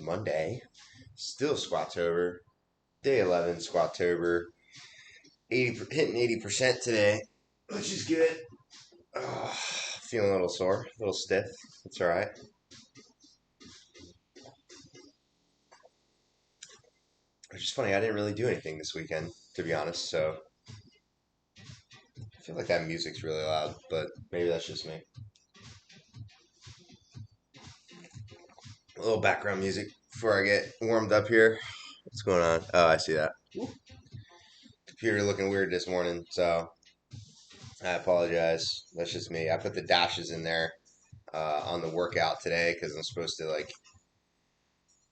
Monday. Still Squatober. Day 11 Squatober. 80, hitting 80% today, which is good. Feeling a little sore, a little stiff. That's all right. Which is funny. I didn't really do anything this weekend, to be honest. So I feel like that music's really loud, but maybe that's just me. A little background music before I get warmed up here. What's going on? Oh, I see that. Computer looking weird this morning, so I apologize. That's just me. I put the dashes in there on the workout today because I'm supposed to, like,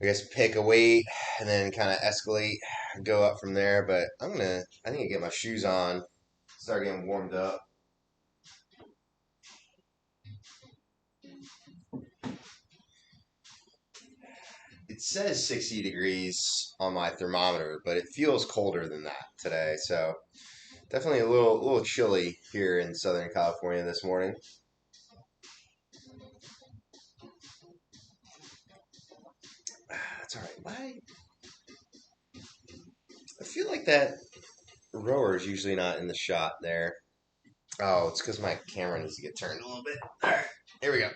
I guess, pick a weight and then kind of escalate, go up from there. But I need to get my shoes on, start getting warmed up. It says 60 degrees on my thermometer, but it feels colder than that today. So definitely a little chilly here in Southern California this morning. That's all right. Why? I feel like that rower is usually not in the shot there. Oh, it's because my camera needs to get turned a little bit. All right, here we go.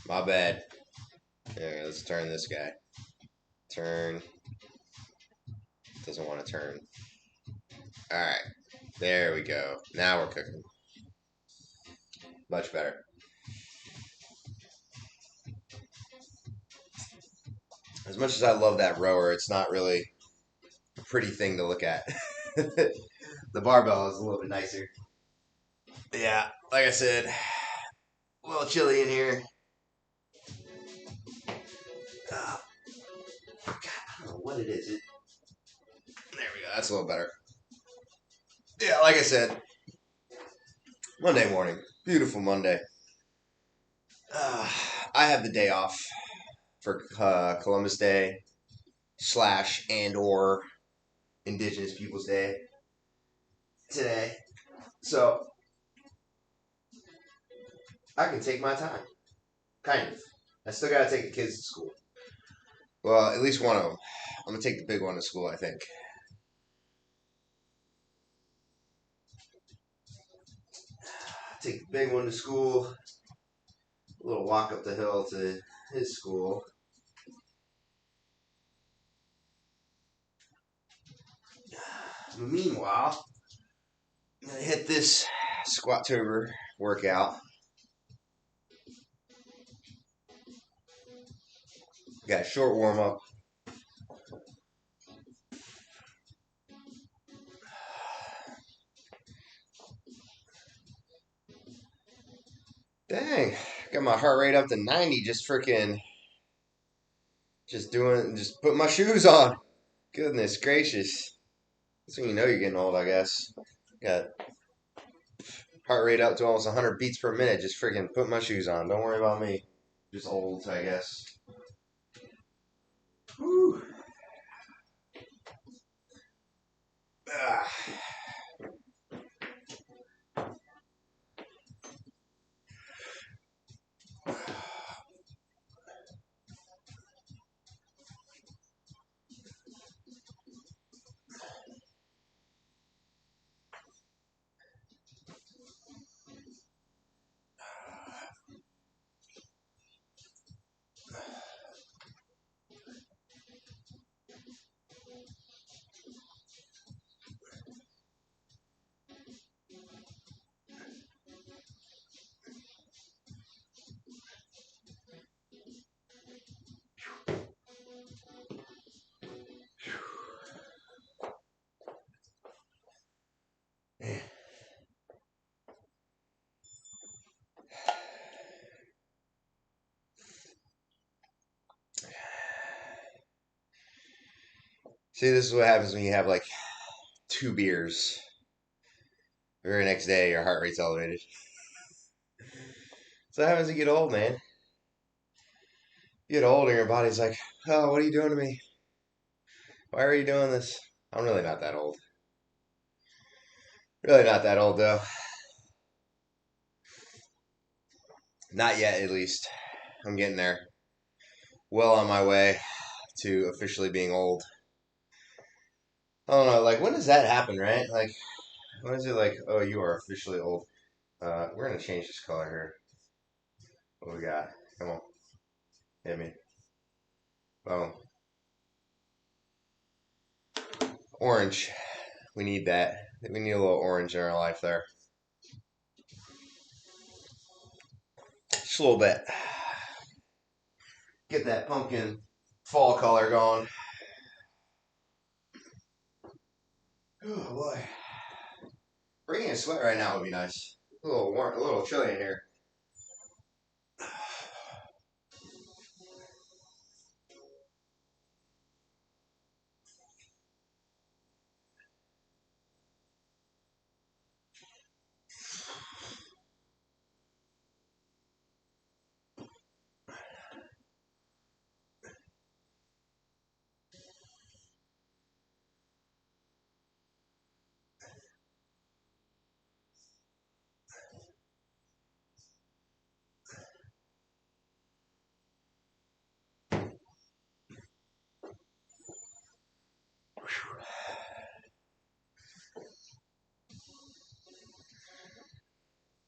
My bad. Yeah, let's turn this guy. Turn. Doesn't want to turn. All right, there we go. Now we're cooking. Much better. As much as I love that rower, it's not really a pretty thing to look at. The barbell is a little bit nicer. Yeah, like I said, a little chilly in here. God, I don't know what it is. There we go. That's a little better. Yeah, like I said, Monday morning. Beautiful Monday. I have the day off for Columbus Day / and or Indigenous Peoples Day today. So I can take my time. Kind of. I still got to take the kids to school. Well, at least one of them. I'm going to take the big one to school, I think. Take the big one to school. A little walk up the hill to his school. Meanwhile, I'm going to hit this Squatober workout. Got a short warm up. Dang, got my heart rate up to 90 just just putting my shoes on. Goodness gracious. That's when you know you're getting old, I guess. Got heart rate up to almost 100 beats per minute just freaking putting my shoes on. Don't worry about me. Just old, I guess. Whew. Ah. See, this is what happens when you have like 2 beers. The very next day, your heart rate's elevated. So what happens when you get old, man. You get old and your body's like, oh, what are you doing to me? Why are you doing this? I'm really not that old. Really not that old, though. Not yet, at least. I'm getting there. well on my way to officially being old. I don't know, like when does that happen, right? Like when is it like, oh, you are officially old? We're gonna change this color here. What we got? Come on, hit me. Boom. Orange. We need that. We need a little orange in our life there. Just a little bit. Get that pumpkin fall color going. Oh boy. Breaking a sweat right now would be nice. A little warm, a little chilly in here.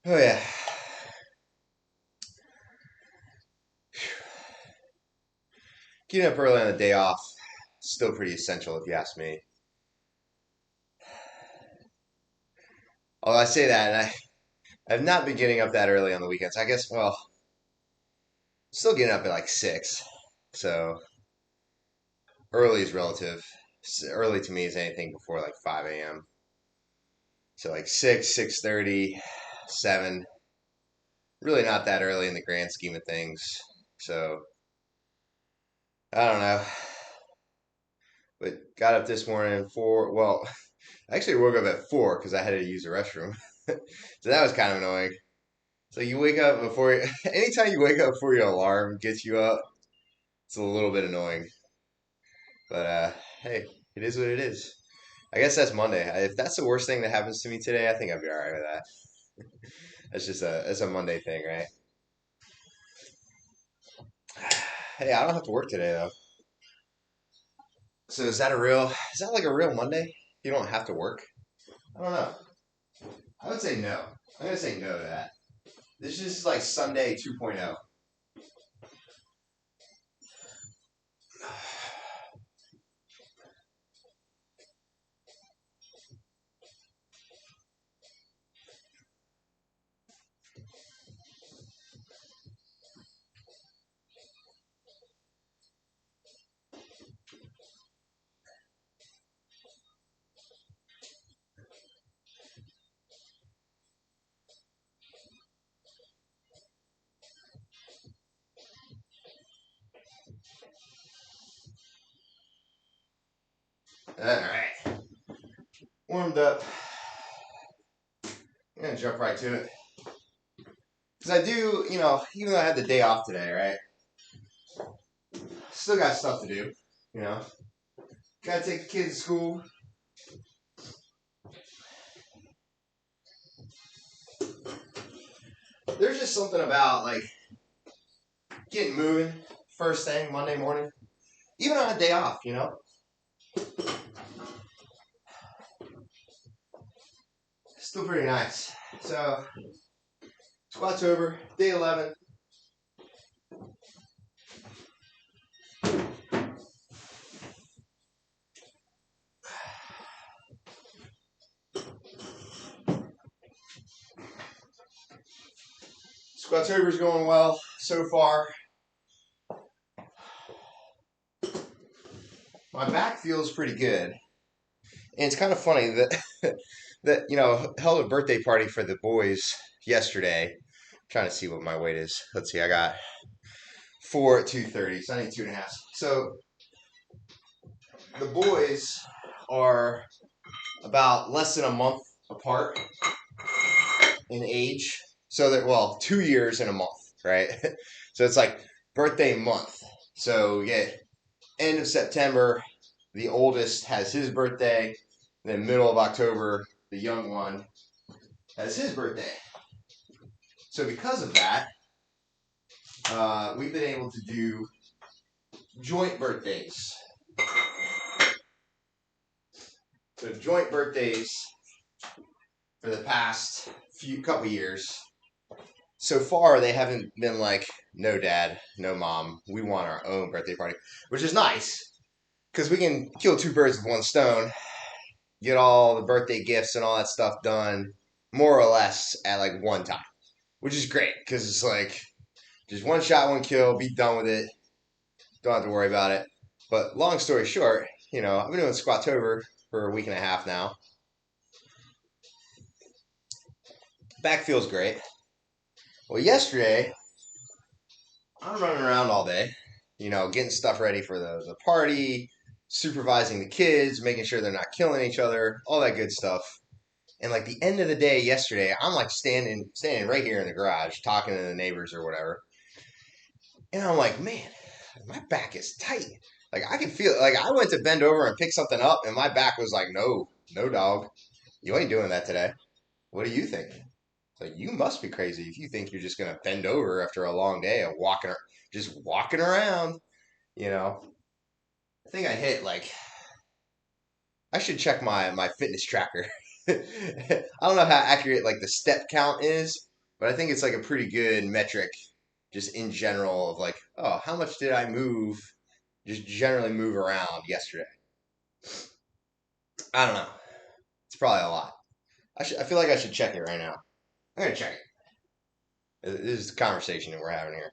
Oh yeah. Getting up early on the day off, still pretty essential if you ask me. Although I say that, and I've not been getting up that early on the weekends. I guess, well, still getting up at like 6. So early is relative. Early to me is anything before like 5 a.m. So like 6, 6:30, 7. Really not that early in the grand scheme of things. So I don't know. But got up this morning at 4. Well, I actually woke up at 4 because I had to use the restroom. So that was kind of annoying. So you wake up before, anytime you wake up before your alarm gets you up, it's a little bit annoying. But hey, it is what it is. I guess that's Monday. If that's the worst thing that happens to me today, I think I'd be all right with that. That's a Monday thing, right? Hey, I don't have to work today though. So is that like a real Monday? You don't have to work? I don't know. I would say no. I'm gonna say no to that. This is just like Sunday 2.0. All right, warmed up. I'm gonna jump right to it because I do, even though I had the day off today, right? Still got stuff to do. You know, gotta take the kids to school. There's just something about like getting moving first thing Monday morning, even on a day off. Still pretty nice. So, Squatober, day 11. Squatober's going well so far. My back feels pretty good. And it's kind of funny that held a birthday party for the boys yesterday. I'm trying to see what my weight is. Let's see, I got 4 at 230, so I need 2.5. So the boys are about less than a month apart in age. So that, well, 2 years and a month, right? So it's like birthday month. So we get end of September, the oldest has his birthday. Then middle of October, the young one has his birthday. So because of that, we've been able to do joint birthdays. So joint birthdays for the past few couple years. So far, they haven't been like, no dad, no mom. We want our own birthday party, which is nice because we can kill two birds with one stone. Get all the birthday gifts and all that stuff done more or less at like one time, which is great because it's like just one shot, one kill, be done with it. Don't have to worry about it. But long story short, I've been doing Squatober for a week and a half now. Back feels great. Well, yesterday, I'm running around all day, getting stuff ready for the party, supervising the kids, making sure they're not killing each other, all that good stuff. And like the end of the day yesterday, I'm like standing right here in the garage talking to the neighbors or whatever. And I'm like, man, my back is tight. Like I can feel it. Like I went to bend over and pick something up and my back was like, no, no dog. You ain't doing that today. What do you think? Like you must be crazy if you think you're just gonna bend over after a long day of just walking around. You know, I think I hit like I should check my fitness tracker. I don't know how accurate like the step count is, but I think it's like a pretty good metric just in general of like, oh, how much did I move? Just generally move around yesterday. I don't know. It's probably a lot. I feel like I should check it right now. I'm gonna check it. This is the conversation that we're having here.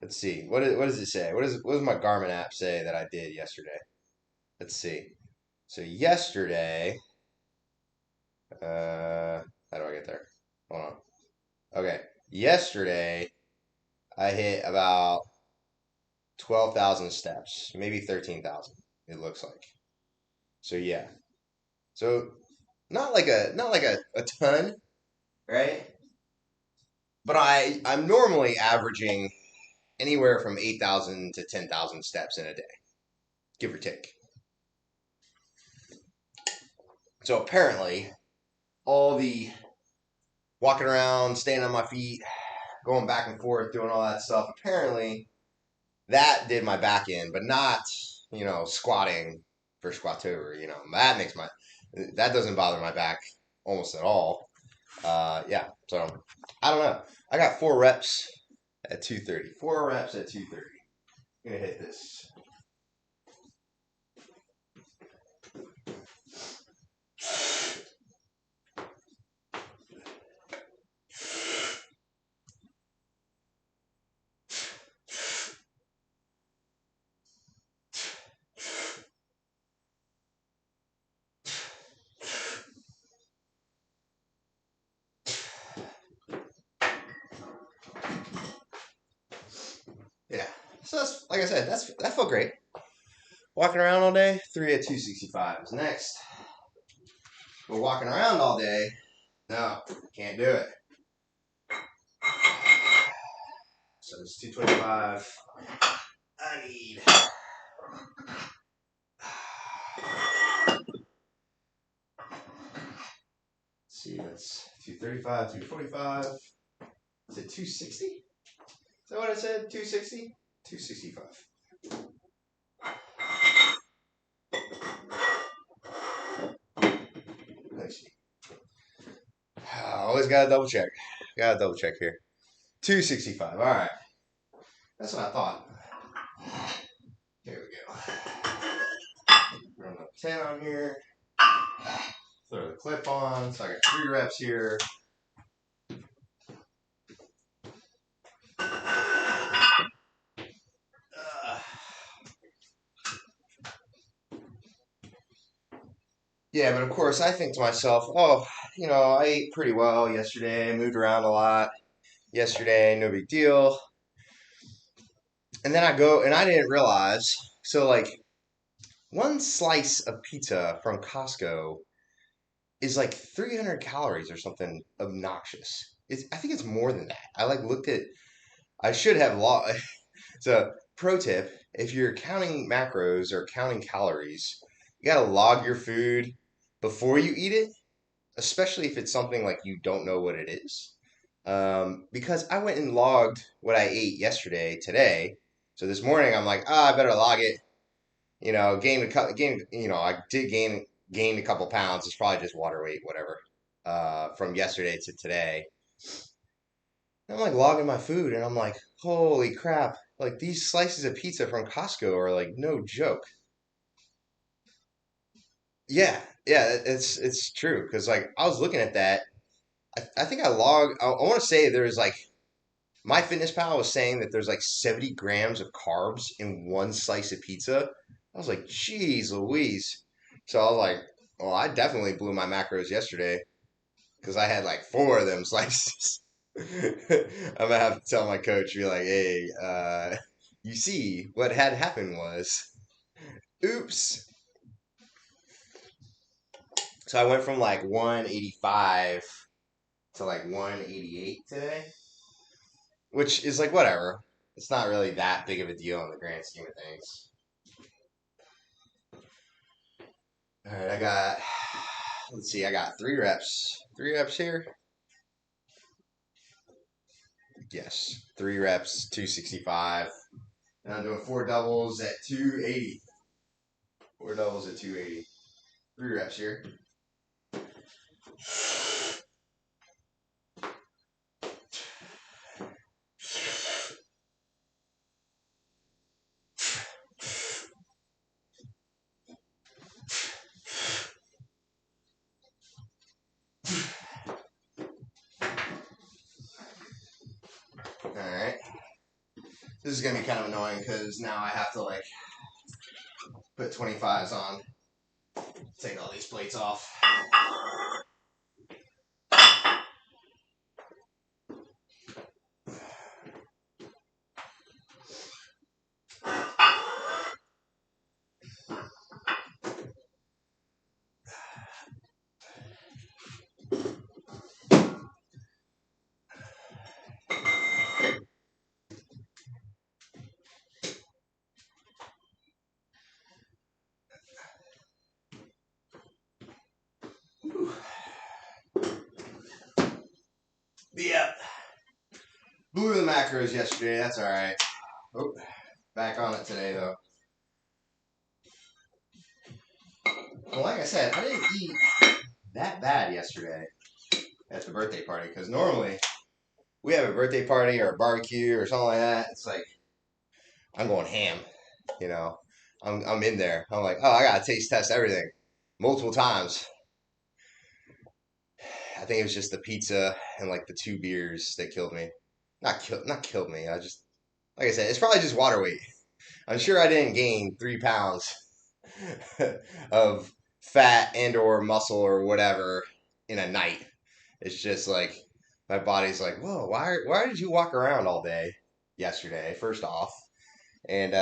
Let's see. What does it say? What does my Garmin app say that I did yesterday? Let's see. So yesterday, how do I get there? Hold on. Okay. Yesterday, I hit about 12,000 steps, maybe 13,000. It looks like. So yeah. So not like a ton, right? But I'm normally averaging anywhere from 8,000 to 10,000 steps in a day, give or take. So apparently, all the walking around, staying on my feet, going back and forth, doing all that stuff, apparently that did my back in, but not, squatting for Squatober. That doesn't bother my back almost at all. Yeah, so I don't know. I got 4 reps at 230. 4 reps at 230. I'm gonna hit this. Yeah. So that's like I said, that felt great. Walking around all day, 3 at 265 is next. But walking around all day, no, can't do it. So it's 225. I need. Let's see, that's 235, 245. Is it 260? Is that what I said? 260? 265. Let's see. Always gotta double check. Gotta double check here. 265. All right. That's what I thought. Here we go. Run up 10 on here. Throw the clip on. So I got 3 reps here. Yeah, but of course I think to myself, oh, I ate pretty well yesterday. I moved around a lot yesterday. No big deal. And then I go and I didn't realize. So like one slice of pizza from Costco is like 300 calories or something obnoxious. I think it's more than that. I like looked at. I should have law. So pro tip: if you're counting macros or counting calories, you gotta log your food before you eat it, especially if it's something like you don't know what it is. Because I went and logged what I ate yesterday, today, So this morning I'm like, I better log it. I did gain a couple pounds. It's probably just water weight, whatever. From yesterday to today. I'm like logging my food, and I'm like, holy crap! Like these slices of pizza from Costco are like no joke. Yeah, yeah, it's true because like I was looking at that. I think I logged. I want to say there's like my fitness pal was saying that there's like 70 grams of carbs in one slice of pizza. I was like, geez, Louise. So I was like, well, I definitely blew my macros yesterday because I had like four of them slices. I'm gonna have to tell my coach, be like, hey, you see, what had happened was, oops. So I went from like 185 to like 188 today, which is like whatever. It's not really that big of a deal in the grand scheme of things. All right, let's see, I got three reps. Three reps here? Yes, three reps, 265. And I'm doing four doubles at 280. Four doubles at 280. Three reps here. All right. This is going to be kind of annoying because now I have to like put 25s on. Take all these plates off. Yeah. Blew the macros yesterday. That's all right. Oh, back on it today though. Well, like I said, I didn't eat that bad yesterday at the birthday party because normally we have a birthday party or a barbecue or something like that. It's like I'm going ham, you know. I'm in there. I'm like, oh, I gotta taste test everything multiple times. I think it was just the pizza and like the two beers that killed me. Not killed me. I just like I said, it's probably just water weight. I'm sure I didn't gain 3 pounds of fat and or muscle or whatever in a night. It's just like my body's like, whoa, why did you walk around all day yesterday? First off, and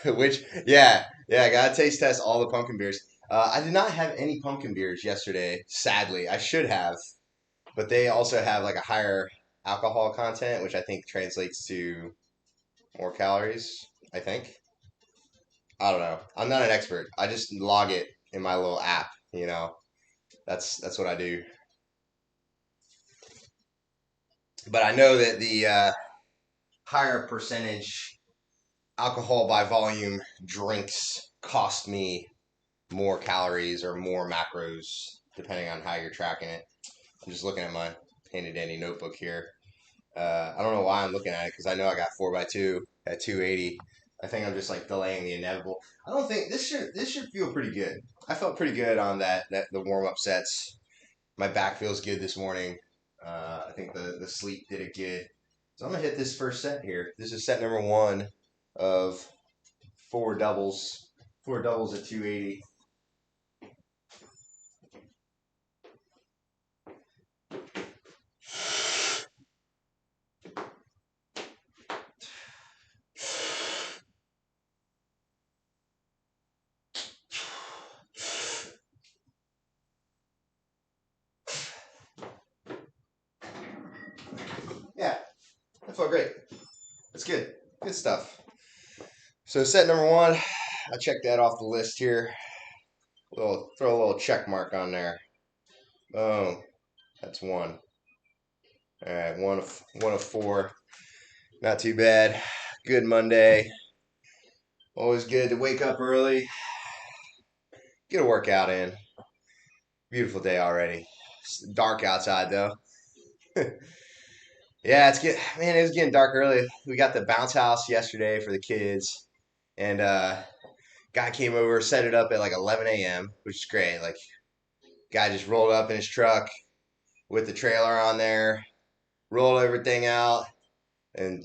which yeah, I gotta taste test all the pumpkin beers. I did not have any pumpkin beers yesterday. Sadly, I should have, but they also have like a higher alcohol content, which I think translates to more calories. I think. I don't know. I'm not an expert. I just log it in my little app. That's what I do. But I know that the higher percentage alcohol by volume drinks cost me more calories or more macros, depending on how you're tracking it. I'm just looking at my handy dandy notebook here. I don't know why I'm looking at it because I know I got 4x2 at 280. I think I'm just like delaying the inevitable. I don't think this should feel pretty good. I felt pretty good on that the warm up sets. My back feels good this morning. I think the sleep did it good. So I'm gonna hit this first set here. This is set number one of four doubles. Four doubles at 280. Yeah, that felt great. That's good. Good stuff. So set number one, I checked that off the list here. Throw a little check mark on there. Boom. That's one. All right, one of four. Not too bad. Good Monday. Always good to wake up early, get a workout in. Beautiful day already. It's dark outside though. Yeah, it's get man, it was getting dark early. We got the bounce house yesterday for the kids, and guy came over, set it up at like 11 a.m., which is great. Like, guy just rolled up in his truck with the trailer on there, rolled everything out, and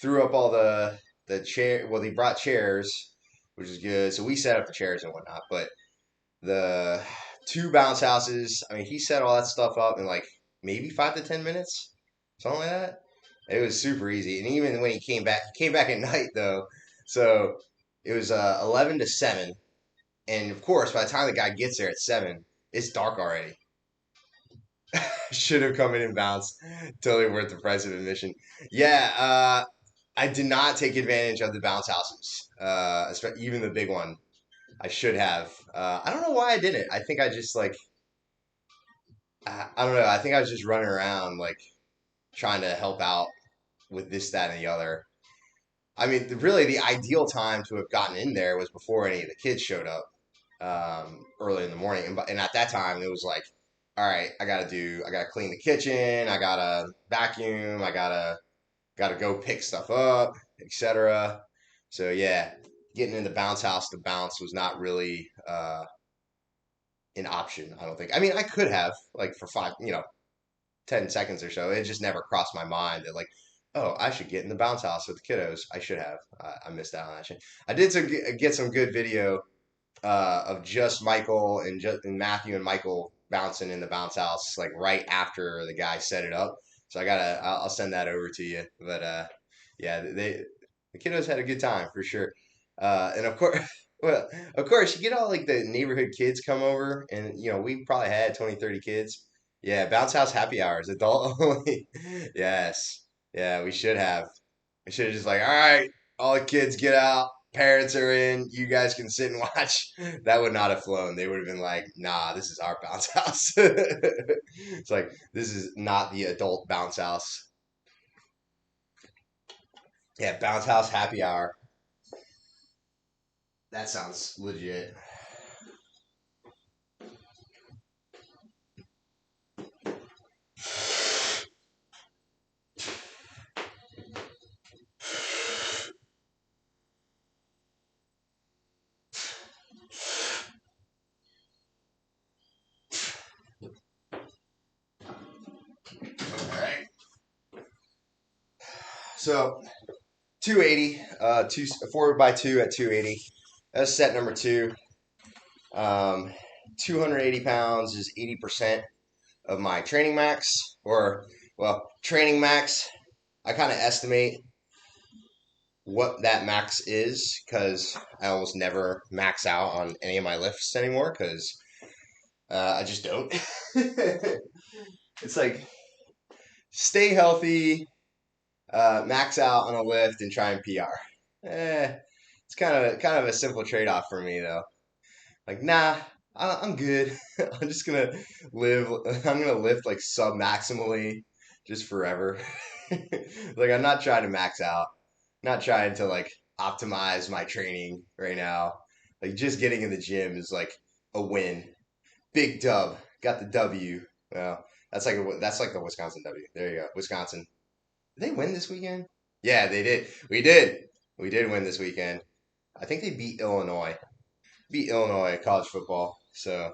threw up all the chair. Well, he brought chairs, which is good. So we set up the chairs and whatnot. But the two bounce houses, I mean, he set all that stuff up in like maybe 5 to 10 minutes, something like that. It was super easy. And even when he came back at night though. So it was 11 to 7, and of course, by the time the guy gets there at 7, it's dark already. Should have come in and bounced. Totally worth the price of admission. Yeah, I did not take advantage of the bounce houses, even the big one. I should have. I don't know why I didn't. I think I just like I don't know. I think I was just running around like trying to help out with this, that, and the other. I mean, really, the ideal time to have gotten in there was before any of the kids showed up early in the morning, and at that time it was like, all right, I gotta clean the kitchen, I gotta vacuum, I gotta go pick stuff up, etc. So yeah, getting in the bounce house to bounce was not really an option. I don't think. I mean, I could have like for 10 seconds or so. It just never crossed my mind that like, oh, I should get in the bounce house with the kiddos. I should have. I missed out on that shit. I did get some good video of just Michael and Matthew and Michael bouncing in the bounce house like right after the guy set it up. So I'll send that over to you. But yeah, the kiddos had a good time for sure. And of course, well, of course, you get all like the neighborhood kids come over, and we probably had 20, 30 kids. Yeah, bounce house happy hours, adult only. Yes, yeah, we should have. We should have just like, all right, all the kids get out. Parents are in. You guys can sit and watch. That would not have flown. They would have been like, nah, this is our bounce house. It's like, this is not the adult bounce house. Yeah, bounce house happy hour. That sounds legit. All right. So 280, 4x2 at 280. That's set number two. 280 pounds is 80% of my training max, or well, training max. I kind of estimate what that max is because I almost never max out on any of my lifts anymore because I just don't. It's like stay healthy, max out on a lift, and try and PR. It's kind of a simple trade off for me though. Like, nah, I'm good. I'm just gonna live. I'm gonna lift like sub maximally just forever. Like, I'm not trying to max out. Not trying to like optimize my training right now. Like, just getting in the gym is like a win. Big dub. Got the W. Well, that's like the Wisconsin W. There you go, Wisconsin. Did they win this weekend? Yeah, they did. We did. We did win this weekend. I think they beat Illinois. Beat Illinois at college football. So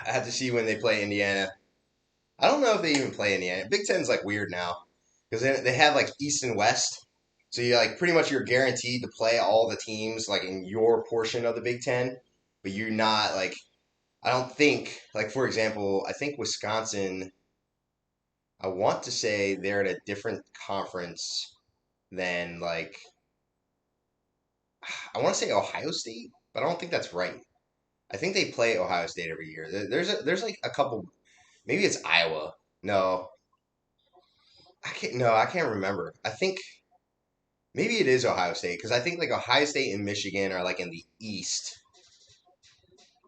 I have to see when they play Indiana. I don't know if they even play Indiana. Big Ten's like weird now because they have like East and West. So you like pretty much you're guaranteed to play all the teams like in your portion of the Big Ten, but you're not like I don't think like for example I think Wisconsin. I want to say they're at a different conference than like I want to say Ohio State, but I don't think that's right. I think they play Ohio State every year. There's like a couple. Maybe it's Iowa. No, I can't. No, I can't remember. I think maybe it is Ohio State because I think like Ohio State and Michigan are like in the East,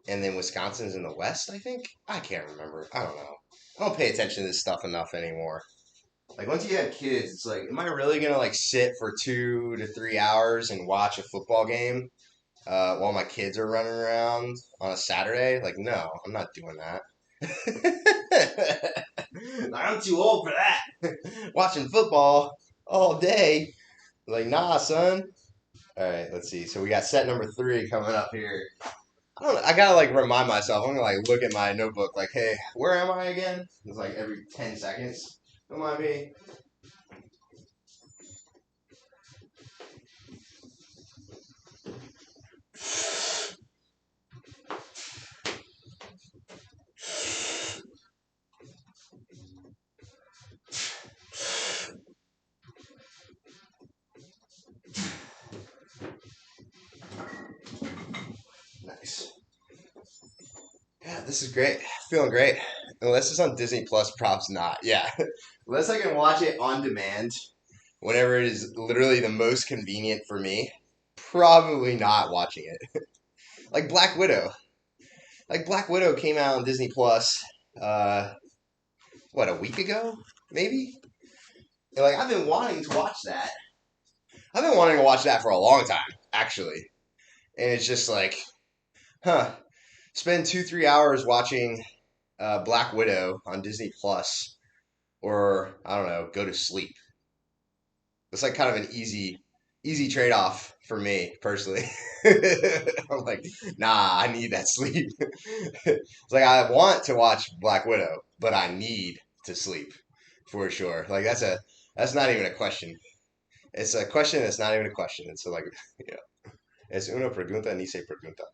and then Wisconsin's in the West. I think I can't remember. I don't know. I don't pay attention to this stuff enough anymore. Like once you have kids, it's like, am I really gonna like sit for 2 to 3 hours and watch a football game while my kids are running around on a Saturday? Like, no, I'm not doing that. I'm too old for that. Watching football all day. Like, nah, son. All right, let's see. So we got set number 3 coming up here. I don't know. I gotta like remind myself. I'm gonna like look at my notebook. Like, hey, where am I again? It's like every 10 seconds. Don't mind me. Nice. Yeah, this is great. Feeling great. Unless it's on Disney Plus, props not. Yeah. Unless I can watch it on demand whenever it is literally the most convenient for me, probably not watching it. Like Black Widow. Like Black Widow came out on Disney Plus, uh, what, a week ago? Maybe? And like I've been wanting to watch that. I've been wanting to watch that for a long time, actually. And it's just like, huh. Spend 2, 3 hours watching Black Widow on Disney Plus, or I don't know, go to sleep. It's like kind of an easy trade off for me personally. I'm like, nah, I need that sleep. It's like I want to watch Black Widow, but I need to sleep for sure. Like that's not even a question. It's a question that's not even a question. It's like, you know, es una pregunta ni se pregunta.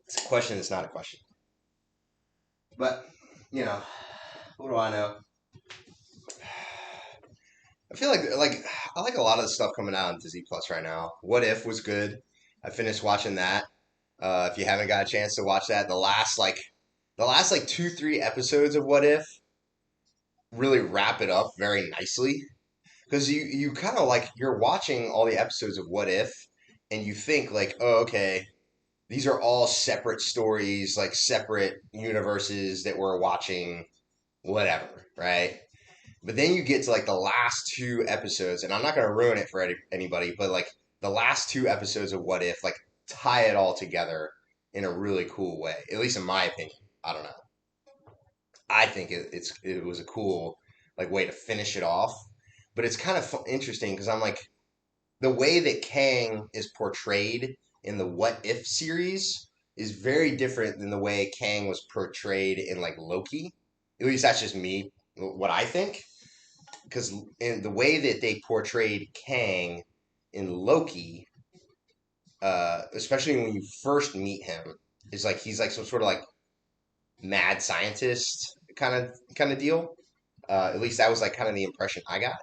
It's a question that's not a question. But, you know, what do I know? I feel like I like a lot of the stuff coming out on Disney Plus right now. What If was good. I finished watching that. If you haven't got a chance to watch that, the last 2, 3 episodes of What If really wrap it up very nicely. Because you kind of like you're watching all the episodes of What If, and you think like, oh, okay, these are all separate stories, like separate universes that we're watching, whatever, right? But then you get to like the last 2 episodes, and I'm not going to ruin it for anybody, but like the last 2 episodes of What If, like tie it all together in a really cool way. At least in my opinion. I don't know. I think it was a cool like way to finish it off. But it's kind of interesting because I'm like the way that Kang is portrayed in the What If series is very different than the way Kang was portrayed in like Loki. At least that's just me, what I think. Because in the way that they portrayed Kang in Loki, especially when you first meet him, is like he's like some sort of like mad scientist kind of deal. At least that was like kind of the impression I got.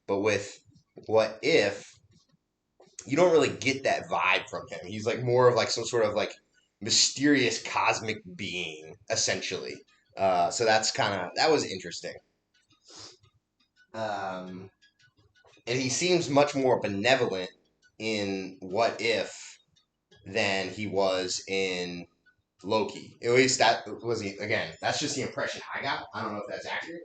But with What If, you don't really get that vibe from him. He's like more of like some sort of like mysterious cosmic being, essentially. So that was interesting. Um, and he seems much more benevolent in What If than he was in Loki. At least that was the, again. That's just the impression I got. I don't know if that's accurate.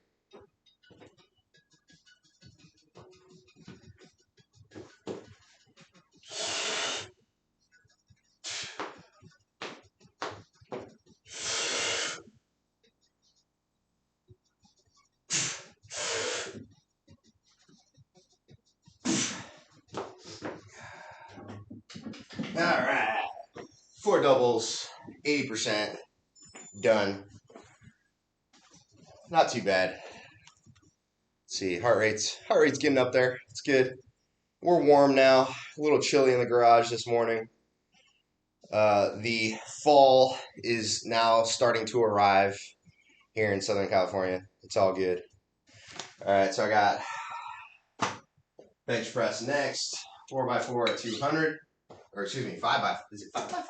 All right, 4 doubles, 80% done. Not too bad. Let's see, heart rate's getting up there. It's good. We're warm now. A little chilly in the garage this morning. The fall is now starting to arrive here in Southern California. It's all good. All right, so I got bench press next. 4x4 at 200. Or excuse me, 5x. Is it 5x5?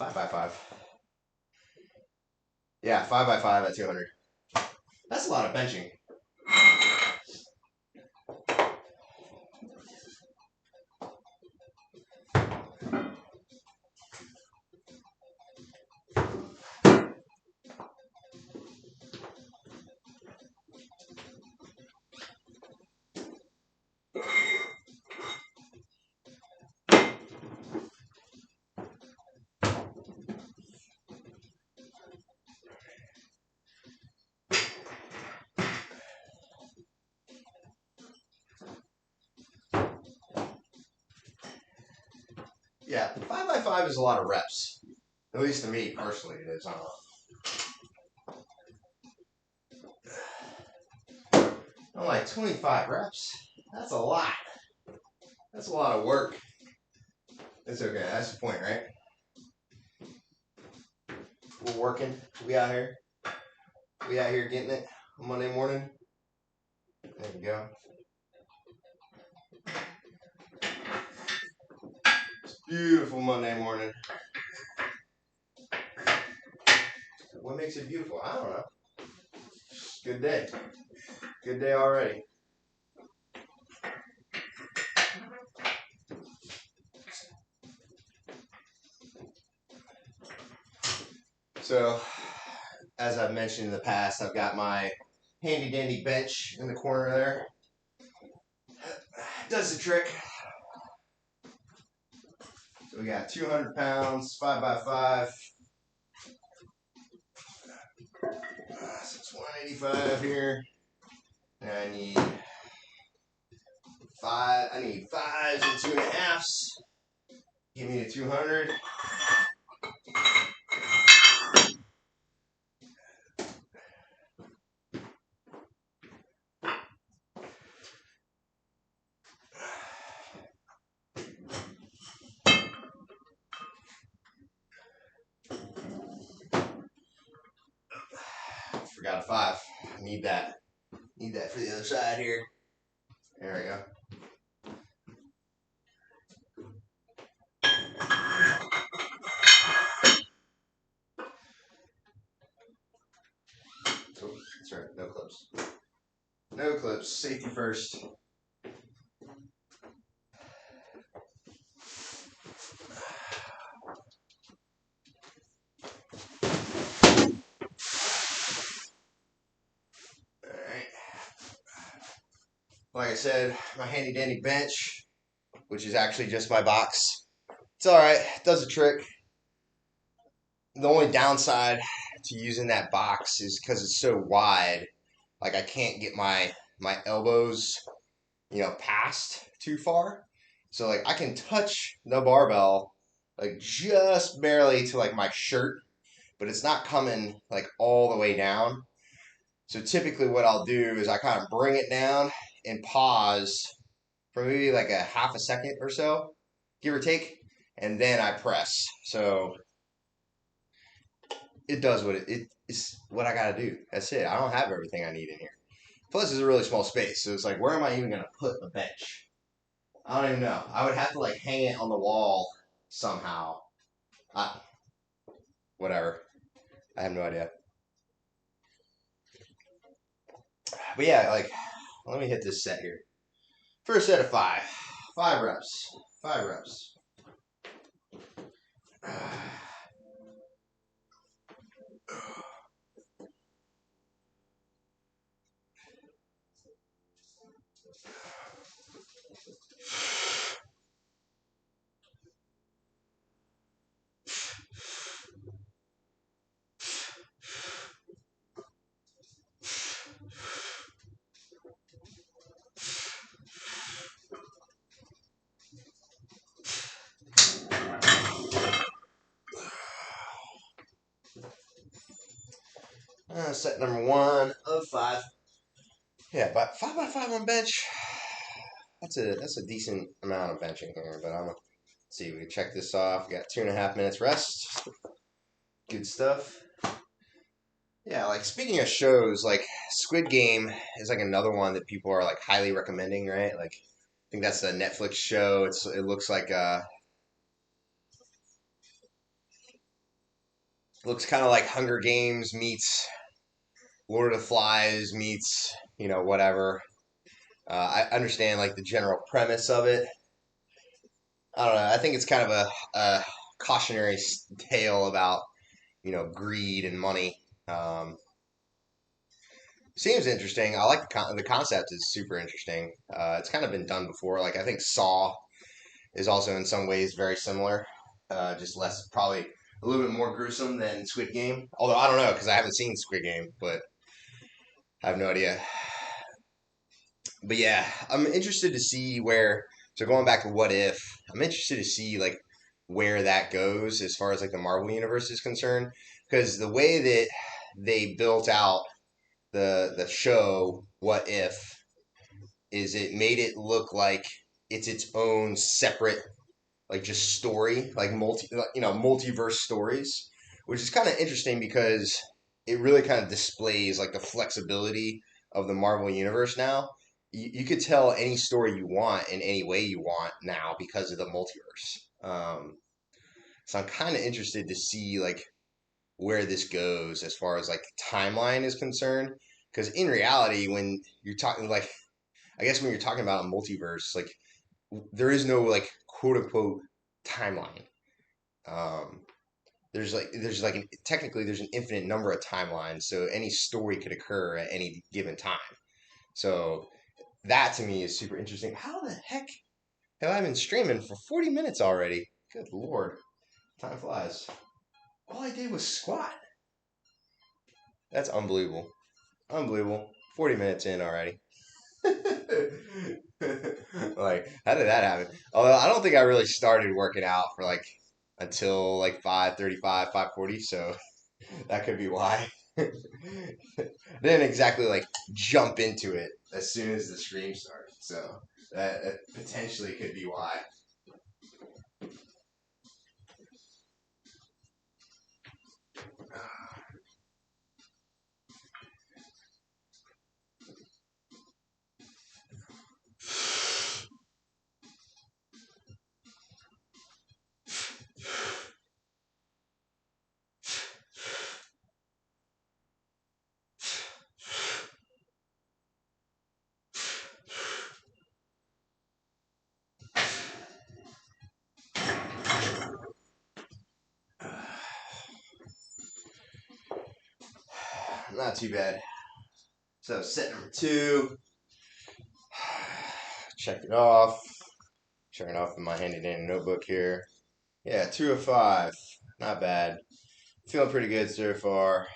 5x5. Yeah, 5x5 at 200. That's a lot of benching. Yeah, 5x5 is a lot of reps. At least to me personally, it is. I don't know. I'm like 25 reps. That's a lot. That's a lot of work. It's okay. That's the point, right? We're working. We out here. We out here getting it on Monday morning. There we go. Beautiful Monday morning. What makes it beautiful? I don't know. Good day. Good day already. So, as I've mentioned in the past, I've got my handy dandy bench in the corner there. Does the trick. So we got 200 pounds, 5x5. So it's 185 here. And I need five. I need fives and 2.5s. Give me the 200. Forgot a 5. I need that. Need that for the other side here. There we go. Oh, that's right. No clips. No clips. Safety first. Alright. Like I said, my handy dandy bench, which is actually just my box. It's alright. It does the trick. The only downside to using that box is because it's so wide. Like I can't get my elbows, past too far. So like I can touch the barbell like just barely to like my shirt, but it's not coming like all the way down. So typically what I'll do is I kind of bring it down and pause for maybe like a half a second or so, give or take, and then I press. So it does what it is what I gotta do. That's it. I don't have everything I need in here. Plus, it's a really small space, so it's like, where am I even gonna put a bench? I don't even know. I would have to like hang it on the wall somehow. Whatever. I have no idea. But yeah, like, let me hit this set here. First set of 5. 5 reps. 5 reps. Set number 1 of 5. Yeah, but 5x5 on bench. That's a decent amount of benching here. But I'm gonna see. We can check this off. We got 2.5 minutes rest. Good stuff. Yeah, like speaking of shows, like Squid Game is like another one that people are like highly recommending, right? Like I think that's a Netflix show. It looks like looks kind of like Hunger Games meets Lord of the Flies meets whatever. I understand like the general premise of it. I don't know. I think it's kind of a cautionary tale about greed and money. Seems interesting. I like the concept is super interesting. It's kind of been done before. Like I think Saw is also in some ways very similar, just less probably a little bit more gruesome than Squid Game. Although I don't know because I haven't seen Squid Game, but I have no idea. But yeah, I'm interested to see where. So going back to what if, I'm interested to see like where that goes as far as like the Marvel universe is concerned, because the way that they built out the show What If is it made it look like it's its own separate like just story, like multiverse stories, which is kind of interesting because it really kind of displays like the flexibility of the Marvel universe now. You could tell any story you want in any way you want now because of the multiverse. So I'm kind of interested to see like where this goes as far as like timeline is concerned. Because in reality, when you're talking like, I guess when you're talking about a multiverse, like there is no like quote unquote timeline. Um, technically there's an infinite number of timelines, so any story could occur at any given time. So that to me is super interesting. How the heck have I been streaming for 40 minutes already? Good lord, time flies. All I did was squat. That's unbelievable. Unbelievable. 40 minutes in already. Like, how did that happen? Although I don't think I really started working out for like until like 5:35, 5:40, so that could be why. Didn't exactly like jump into it as soon as the stream started, so that potentially could be why. Not too bad. So set number two. Check it off. Checking off in my handy dandy notebook here. Yeah, 2 of 5. Not bad. Feeling pretty good so far.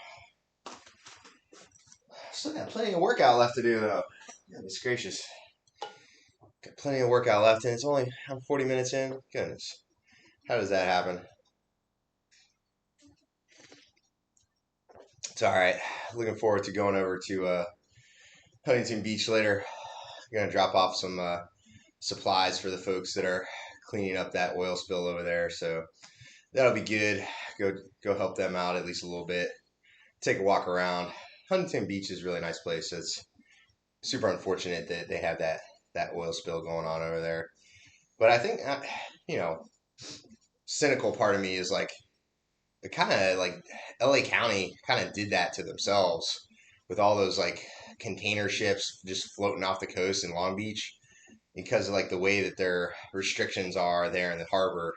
Still got plenty of workout left to do though. Goodness gracious. Got plenty of workout left and I'm 40 minutes in. Goodness. How does that happen? It's alright. Looking forward to going over to Huntington Beach later. Gonna drop off some supplies for the folks that are cleaning up that oil spill over there. So that'll be good. Go help them out at least a little bit. Take a walk around. Huntington Beach is a really nice place. It's super unfortunate that they have that oil spill going on over there. But I think you know, cynical part of me is like it kind of like LA County kind of did that to themselves with all those like container ships just floating off the coast in Long Beach because of like the way that their restrictions are there in the harbor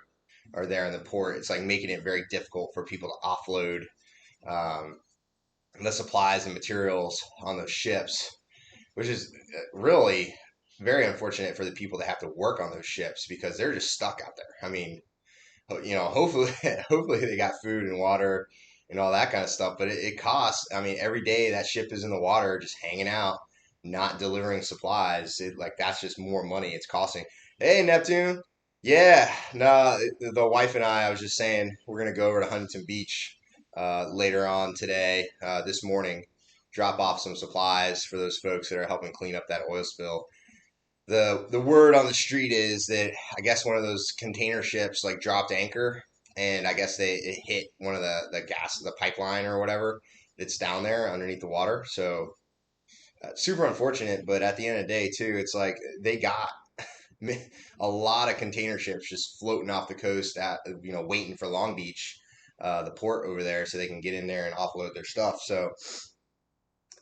or there in the port. It's like making it very difficult for people to offload um, the supplies and materials on those ships, which is really very unfortunate for the people that have to work on those ships because they're just stuck out there. I mean, hopefully, hopefully they got food and water and all that kind of stuff. But it costs. I mean, every day that ship is in the water, just hanging out, not delivering supplies. Like that's just more money it's costing. Hey, Neptune. Yeah, no, the wife and I was just saying we're gonna go over to Huntington Beach later on today, this morning, drop off some supplies for those folks that are helping clean up that oil spill. The word on the street is that I guess one of those container ships like dropped anchor, and I guess it hit one of the pipeline or whatever that's down there underneath the water. So super unfortunate, but at the end of the day too, it's like they got a lot of container ships just floating off the coast at waiting for Long Beach, the port over there, so they can get in there and offload their stuff. So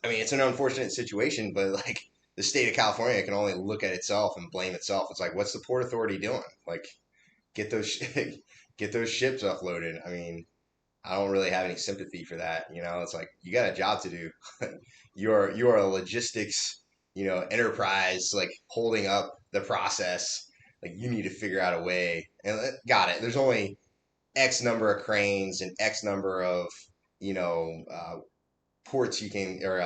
I mean, it's an unfortunate situation, but like the state of California can only look at itself and blame itself. It's like, what's the Port Authority doing? Like, get those get those ships offloaded. I mean, I don't really have any sympathy for that. It's like you got a job to do. You are a logistics, enterprise, like holding up the process. Like you need to figure out a way. And got it. There's only X number of cranes and X number of you know ports you can or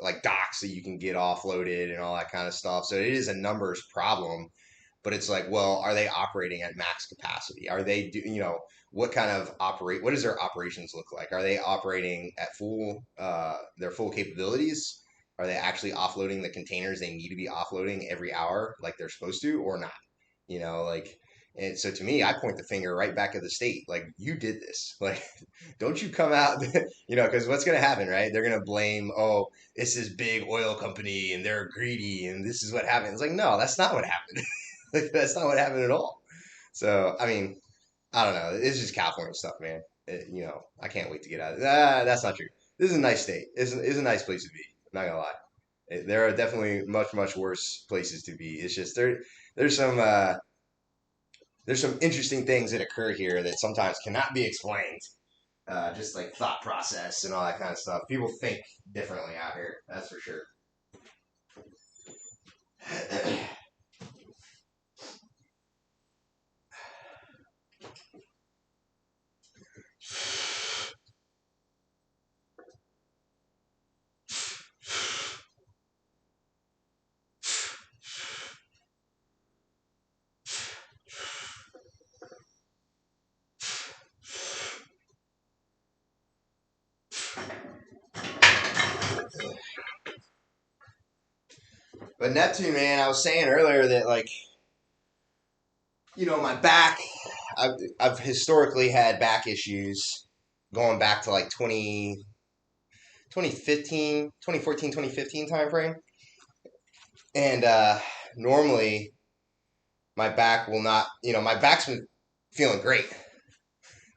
like docks that you can get offloaded and all that kind of stuff. So it is a numbers problem, but it's like, well, are they operating at max capacity? Are they do what kind of operate? What does their operations look like? Are they operating at full their full capabilities? Are they actually offloading the containers they need to be offloading every hour like they're supposed to, or not? Like, and so to me, I point the finger right back at the state. Like, you did this. Like, don't you come out, because what's going to happen, right? They're going to blame, oh, it's this big oil company and they're greedy and this is what happened. It's like, no, that's not what happened. Like, that's not what happened at all. So, I mean, I don't know. It's just California stuff, man. I can't wait to get out of it. That's not true. This is a nice state. It's a nice place to be. I'm not gonna lie. There are definitely much, much worse places to be. It's just there's some there's some interesting things that occur here that sometimes cannot be explained. Just like thought process and all that kind of stuff. People think differently out here. That's for sure. But Neptune, man, I was saying earlier that like my back. I've historically had back issues going back to like 2015, 2014, 2015 time frame. And normally my back will not, my back's been feeling great.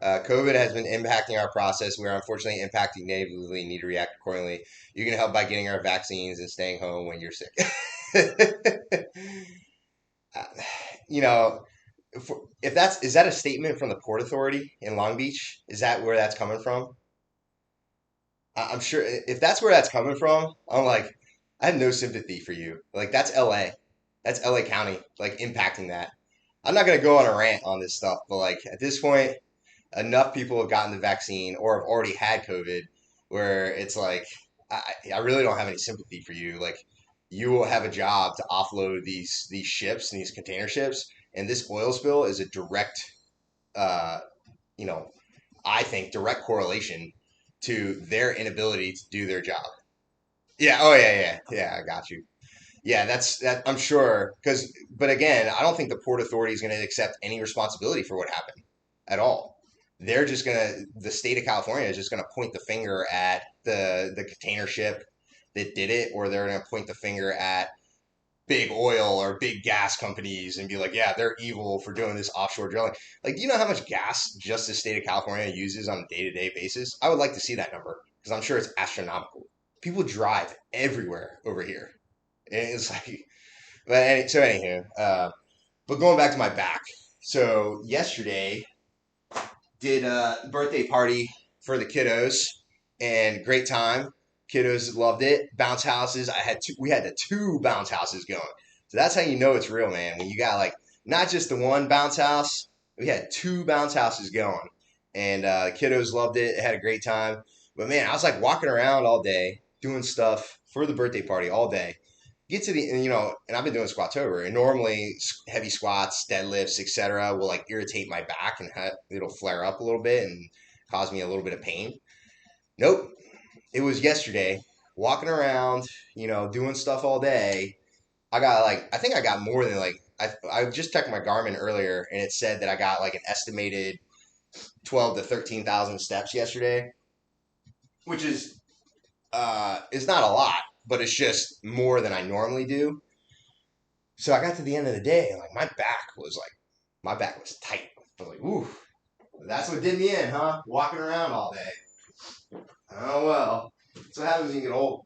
COVID has been impacting our process. We are unfortunately impacting negatively and need to react accordingly. You can help by getting our vaccines and staying home when you're sick. you know, if is that a statement from the Port Authority in Long Beach? Is that where that's coming from? I'm sure if that's where that's coming from, I'm like, I have no sympathy for you. Like that's LA. That's LA County, like impacting that. I'm not gonna go on a rant on this stuff, but like at this point, enough people have gotten the vaccine or have already had COVID where it's like I, I really don't have any sympathy for you. Like you will have a job to offload these ships and these container ships, and this oil spill is a direct uh, you know, I think direct correlation to their inability to do their job. Yeah. Oh yeah. Yeah. Yeah. I got you. Yeah. That's that. I'm sure. But again, I don't think the Port Authority is going to accept any responsibility for what happened at all. They're just the state of California is just gonna point the finger at the container ship that did it, or they're gonna point the finger at big oil or big gas companies and be like, yeah, they're evil for doing this offshore drilling. Like, do you know how much gas just the state of California uses on a day to day basis? I would like to see that number because I'm sure it's astronomical. People drive everywhere over here. And it's like, so anywho, but going back to my back. So yesterday did a birthday party for the kiddos and great time. Kiddos loved it. Bounce houses. We had the two bounce houses going. So that's how you know it's real, man. When you got like not just the one bounce house, we had two bounce houses going. And kiddos loved it. Had a great time. But man, I was like walking around all day doing stuff for the birthday party all day. Get to the and I've been doing Squatober, and normally heavy squats, deadlifts, etc. will like irritate my back and it'll flare up a little bit and cause me a little bit of pain. Nope, it was yesterday walking around, doing stuff all day. I think I got more than like I just checked my Garmin earlier and it said that I got like an estimated 12 to 13,000 steps yesterday, which is not a lot, but it's just more than I normally do. So I got to the end of the day and like my back was tight. I was like, ooh, that's what did me in, huh? Walking around all day. Oh well. That's what happens when you get old.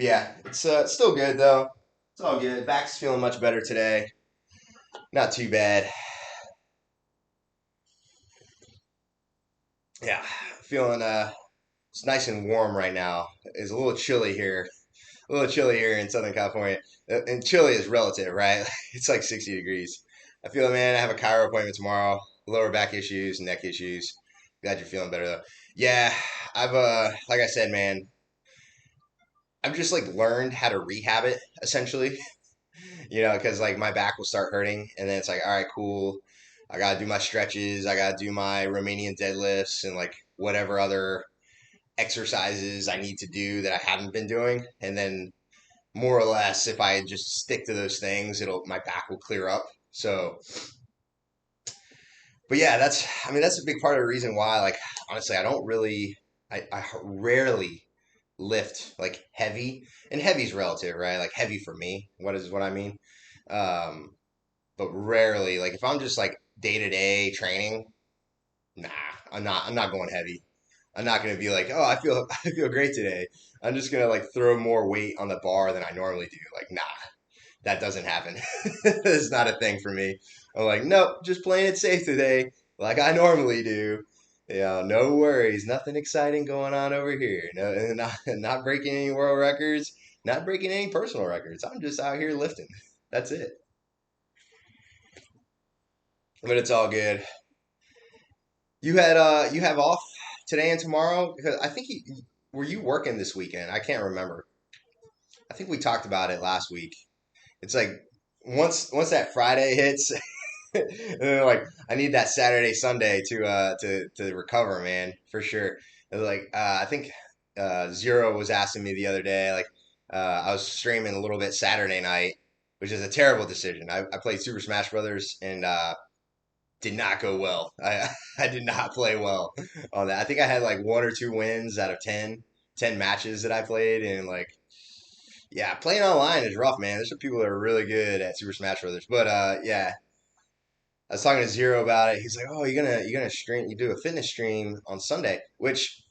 Yeah, it's still good though. It's all good. Back's feeling much better today. Not too bad. Yeah, feeling it's nice and warm right now. It's a little chilly here. A little chilly here in Southern California. And chilly is relative, right? It's like 60 degrees. I feel it, man. I have a chiro appointment tomorrow. Lower back issues, neck issues. Glad you're feeling better though. Yeah, I've like I said, man, I've just like learned how to rehab it essentially. Because like my back will start hurting, and then it's like, all right, cool. I gotta do my stretches. I gotta do my Romanian deadlifts and like whatever other exercises I need to do that I haven't been doing, and then more or less, if I just stick to those things, it'll my back will clear up. So, but yeah, that's a big part of the reason why. Like honestly, I rarely lift like heavy, and heavy's relative, right? Like heavy for me, what I mean. Um, but rarely, like if I'm just like day to day training, nah, I'm not going heavy. I'm not gonna be like, oh, I feel great today. I'm just gonna like throw more weight on the bar than I normally do. Like, nah, that doesn't happen. It's not a thing for me. I'm like, nope, just playing it safe today, like I normally do. No worries, nothing exciting going on over here. No, not breaking any world records, not breaking any personal records. I'm just out here lifting. That's it. But it's all good. You have off today and tomorrow because I think were you working this weekend? I can't remember. I think we talked about it last week. It's like once that Friday hits, and then like I need that Saturday Sunday to recover, man, for sure. Like I think Zero was asking me the other day, like I was streaming a little bit Saturday night, which is a terrible decision. I played Super Smash Brothers and did not go well. I did not play well on that. I think I had like one or two wins out of 10 matches that I played, and like yeah, playing online is rough, man. There's some people that are really good at Super Smash Brothers, but yeah, I was talking to Zero about it. He's like, "Oh, you're gonna stream? You do a fitness stream on Sunday?" Which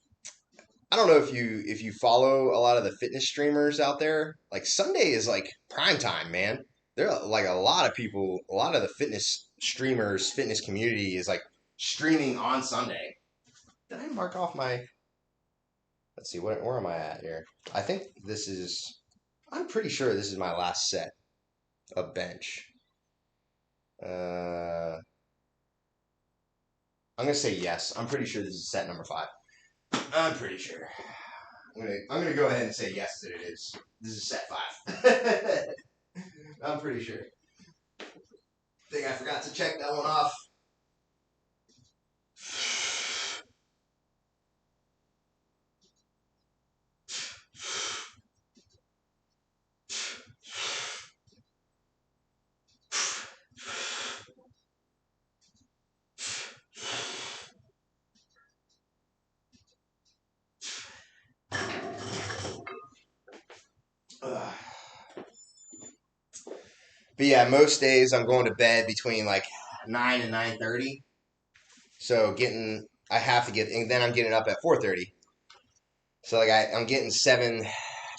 I don't know if you follow a lot of the fitness streamers out there. Like Sunday is like prime time, man. There are like a lot of people, a lot of the fitness streamers, fitness community is like streaming on Sunday. Did I mark off my? Let's see, where am I at here? I think this is. I'm pretty sure this is my last set of bench. Uh, I'm gonna say yes. I'm pretty sure this is set number 5. I'm pretty sure. I'm gonna go ahead and say yes that it is. This is set 5. I'm pretty sure. Think I forgot to check that one off. But yeah, most days I'm going to bed between like 9 and 9:30. So I have to get, and then I'm getting up at 4:30. So like I'm getting 7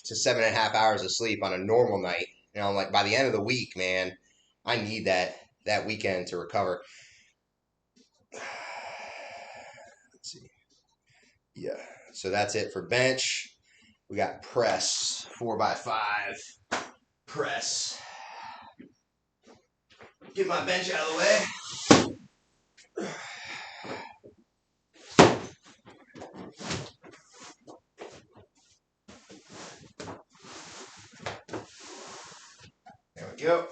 to 7.5 hours of sleep on a normal night. I'm like by the end of the week, man, I need that weekend to recover. Let's see. Yeah. So that's it for bench. We got press 4x5 press. Get my bench out of the way. There we go.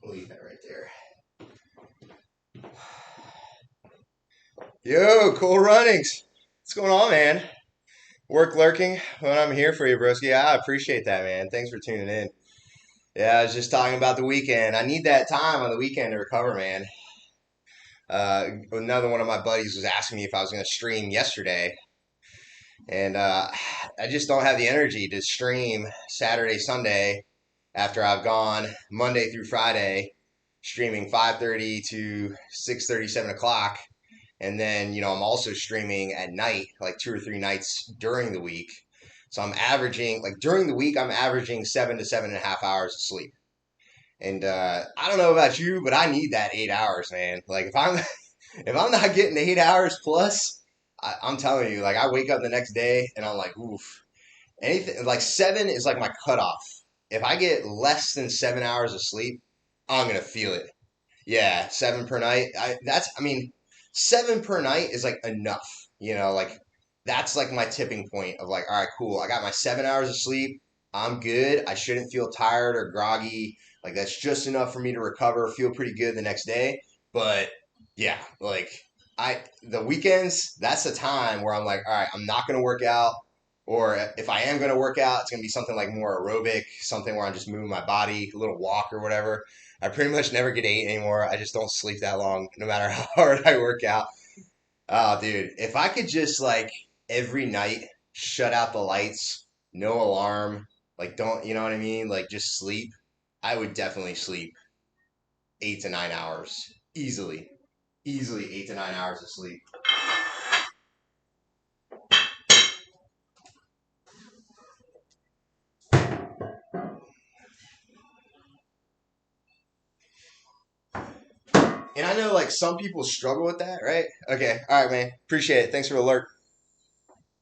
We'll leave that right there. Yo, cool runnings. What's going on, man? Work lurking when I'm here for you, broski. I appreciate that, man. Thanks for tuning in. Yeah, I was just talking about the weekend. I need that time on the weekend to recover, man. Another one of my buddies was asking me if I was going to stream yesterday, and I just don't have the energy to stream Saturday, Sunday after I've gone Monday through Friday, streaming 5:30 to 6:30, 7 o'clock, And then, I'm also streaming at night, like 2 or 3 nights during the week. So I'm averaging, like during the week, I'm averaging 7 to 7.5 hours of sleep. And I don't know about you, but I need that 8 hours, man. Like if I'm if I'm not getting 8 hours plus, I'm telling you, like I wake up the next day and I'm like, oof. Anything like 7 is like my cutoff. If I get less than 7 hours of sleep, I'm gonna feel it. Yeah, 7 per night. I mean, 7 per night is like enough. Like that's like my tipping point of like, all right, cool. I got my 7 hours of sleep. I'm good. I shouldn't feel tired or groggy. Like that's just enough for me to recover, feel pretty good the next day. But yeah, like the weekends, that's the time where I'm like, all right, I'm not gonna work out. Or if I am gonna work out, it's gonna be something like more aerobic, something where I'm just moving my body, a little walk or whatever. I pretty much never get 8 anymore. I just don't sleep that long, no matter how hard I work out. Oh, dude, if I could just like every night shut out the lights, no alarm, like don't, you know what I mean? Like just sleep, I would definitely sleep 8 to 9 hours easily. Easily 8 to 9 hours of sleep. And I know like some people struggle with that, right? Okay, all right, man. Appreciate it. Thanks for the alert.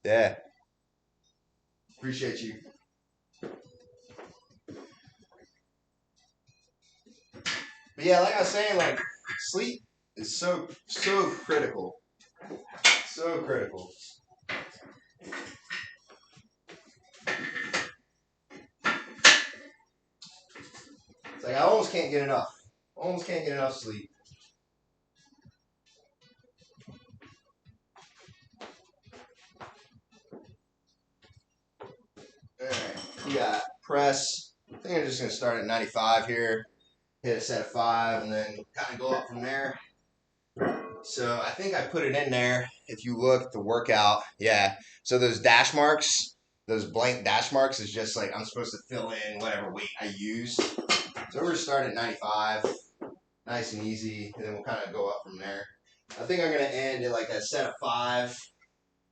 Yeah, appreciate you. But yeah, like I was saying, like sleep is so critical. So critical. It's like I almost can't get enough. Almost can't get enough sleep. All right, we got press. I think I'm just gonna start at 95 here. Hit a set of 5, and then kind of go up from there. So I think I put it in there. If you look at the workout, yeah. So those dash marks, those blank dash marks, is just like I'm supposed to fill in whatever weight I use. So we're gonna start at 95, nice and easy, and then we'll kind of go up from there. I think I'm gonna end at like a set of 5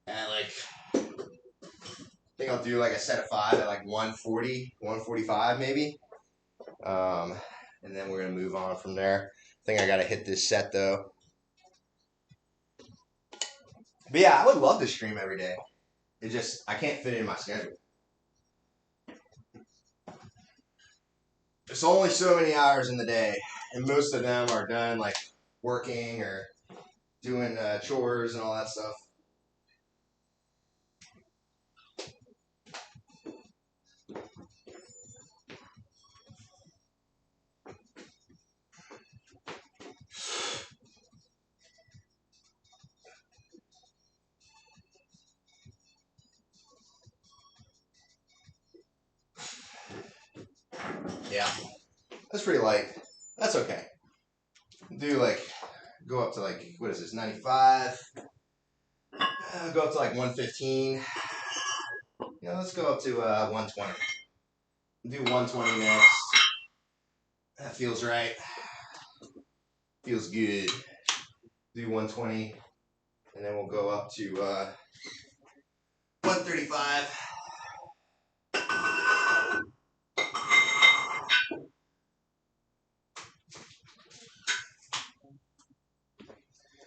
at like I think I'll do like a set of 5 at like 140, 145 maybe. Um, and then we're gonna move on from there. I think I gotta hit this set though. But yeah, I would love to stream every day. It just I can't fit it in my schedule. There's only so many hours in the day, and most of them are done like working or doing chores and all that stuff. Yeah, that's pretty light. That's okay. Do like go up to like what is this 95? Go up to like 115. Let's go up to 120. Do 120 next. That feels right. Feels good. Do 120, and then we'll go up to 135.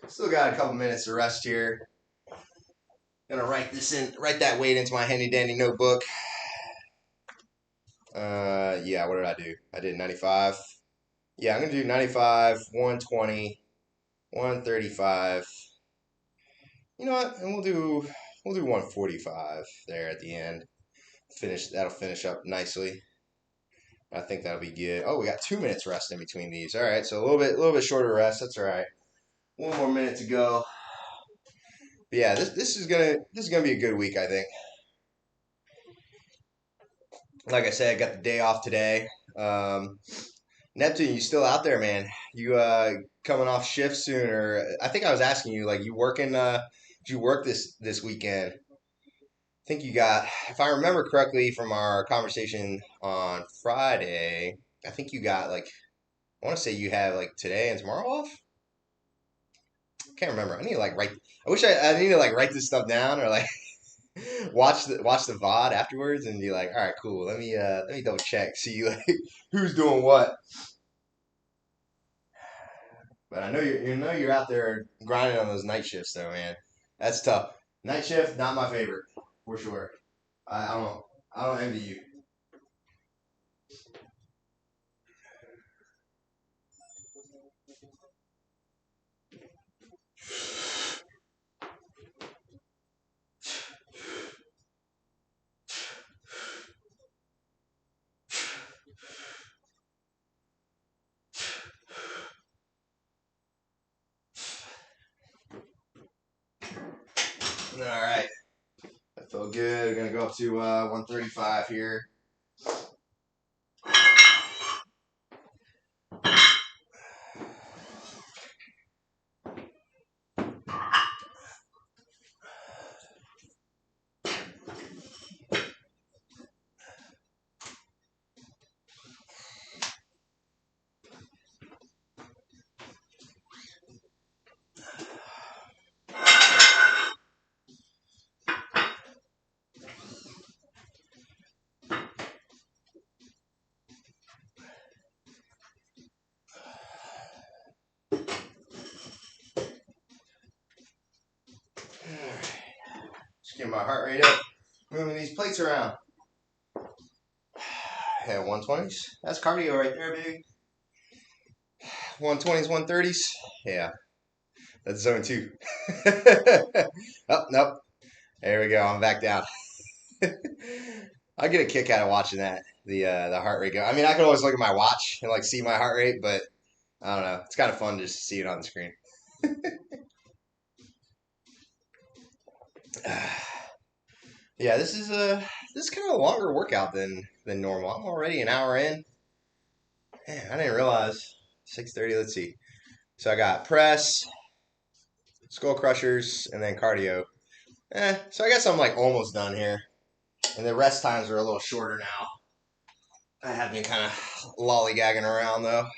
Still got a couple minutes to rest here. Gonna write that weight into my handy dandy notebook. Yeah, what did I do? I did 95. Yeah, I'm gonna do 95, 120, 135. You know what? And we'll do 145 there at the end. That'll finish up nicely. I think that'll be good. Oh, we got 2 minutes rest in between these. All right, so a little bit shorter rest. That's all right. One more minute to go. But yeah, this is gonna be a good week, I think. Like I said, I got the day off today. Um, Neptune, you still out there, man? You coming off shift soon, or I think I was asking you, like, you working? Did you work this weekend? I think you got, if I remember correctly from our conversation on Friday, I think you got like, I want to say you have like today and tomorrow off. can't remember. I need to like write. I wish I need to like write this stuff down or like watch the VOD afterwards and be like, all right, cool. Let me double check, see like who's doing what. But I know you're out there grinding on those night shifts though, man. That's tough. Night shift, not my favorite for sure. I don't envy you. All right, that felt good. We're gonna go up to 135 here. Just get my heart rate up, moving these plates around. Yeah, 120s. That's cardio right there, baby. 120s, 130s. Yeah, that's zone 2. Oh, nope. There we go. I'm back down. I get a kick out of watching that. The heart rate go. I mean, I can always look at my watch and like see my heart rate, but I don't know. It's kind of fun just to see it on the screen. Yeah, this is kind of a longer workout than normal. I'm already an hour in. Man, I didn't realize 6:30. Let's see. So I got press, skull crushers, and then cardio. So I guess I'm like almost done here. And the rest times are a little shorter now. I have been kind of lollygagging around though.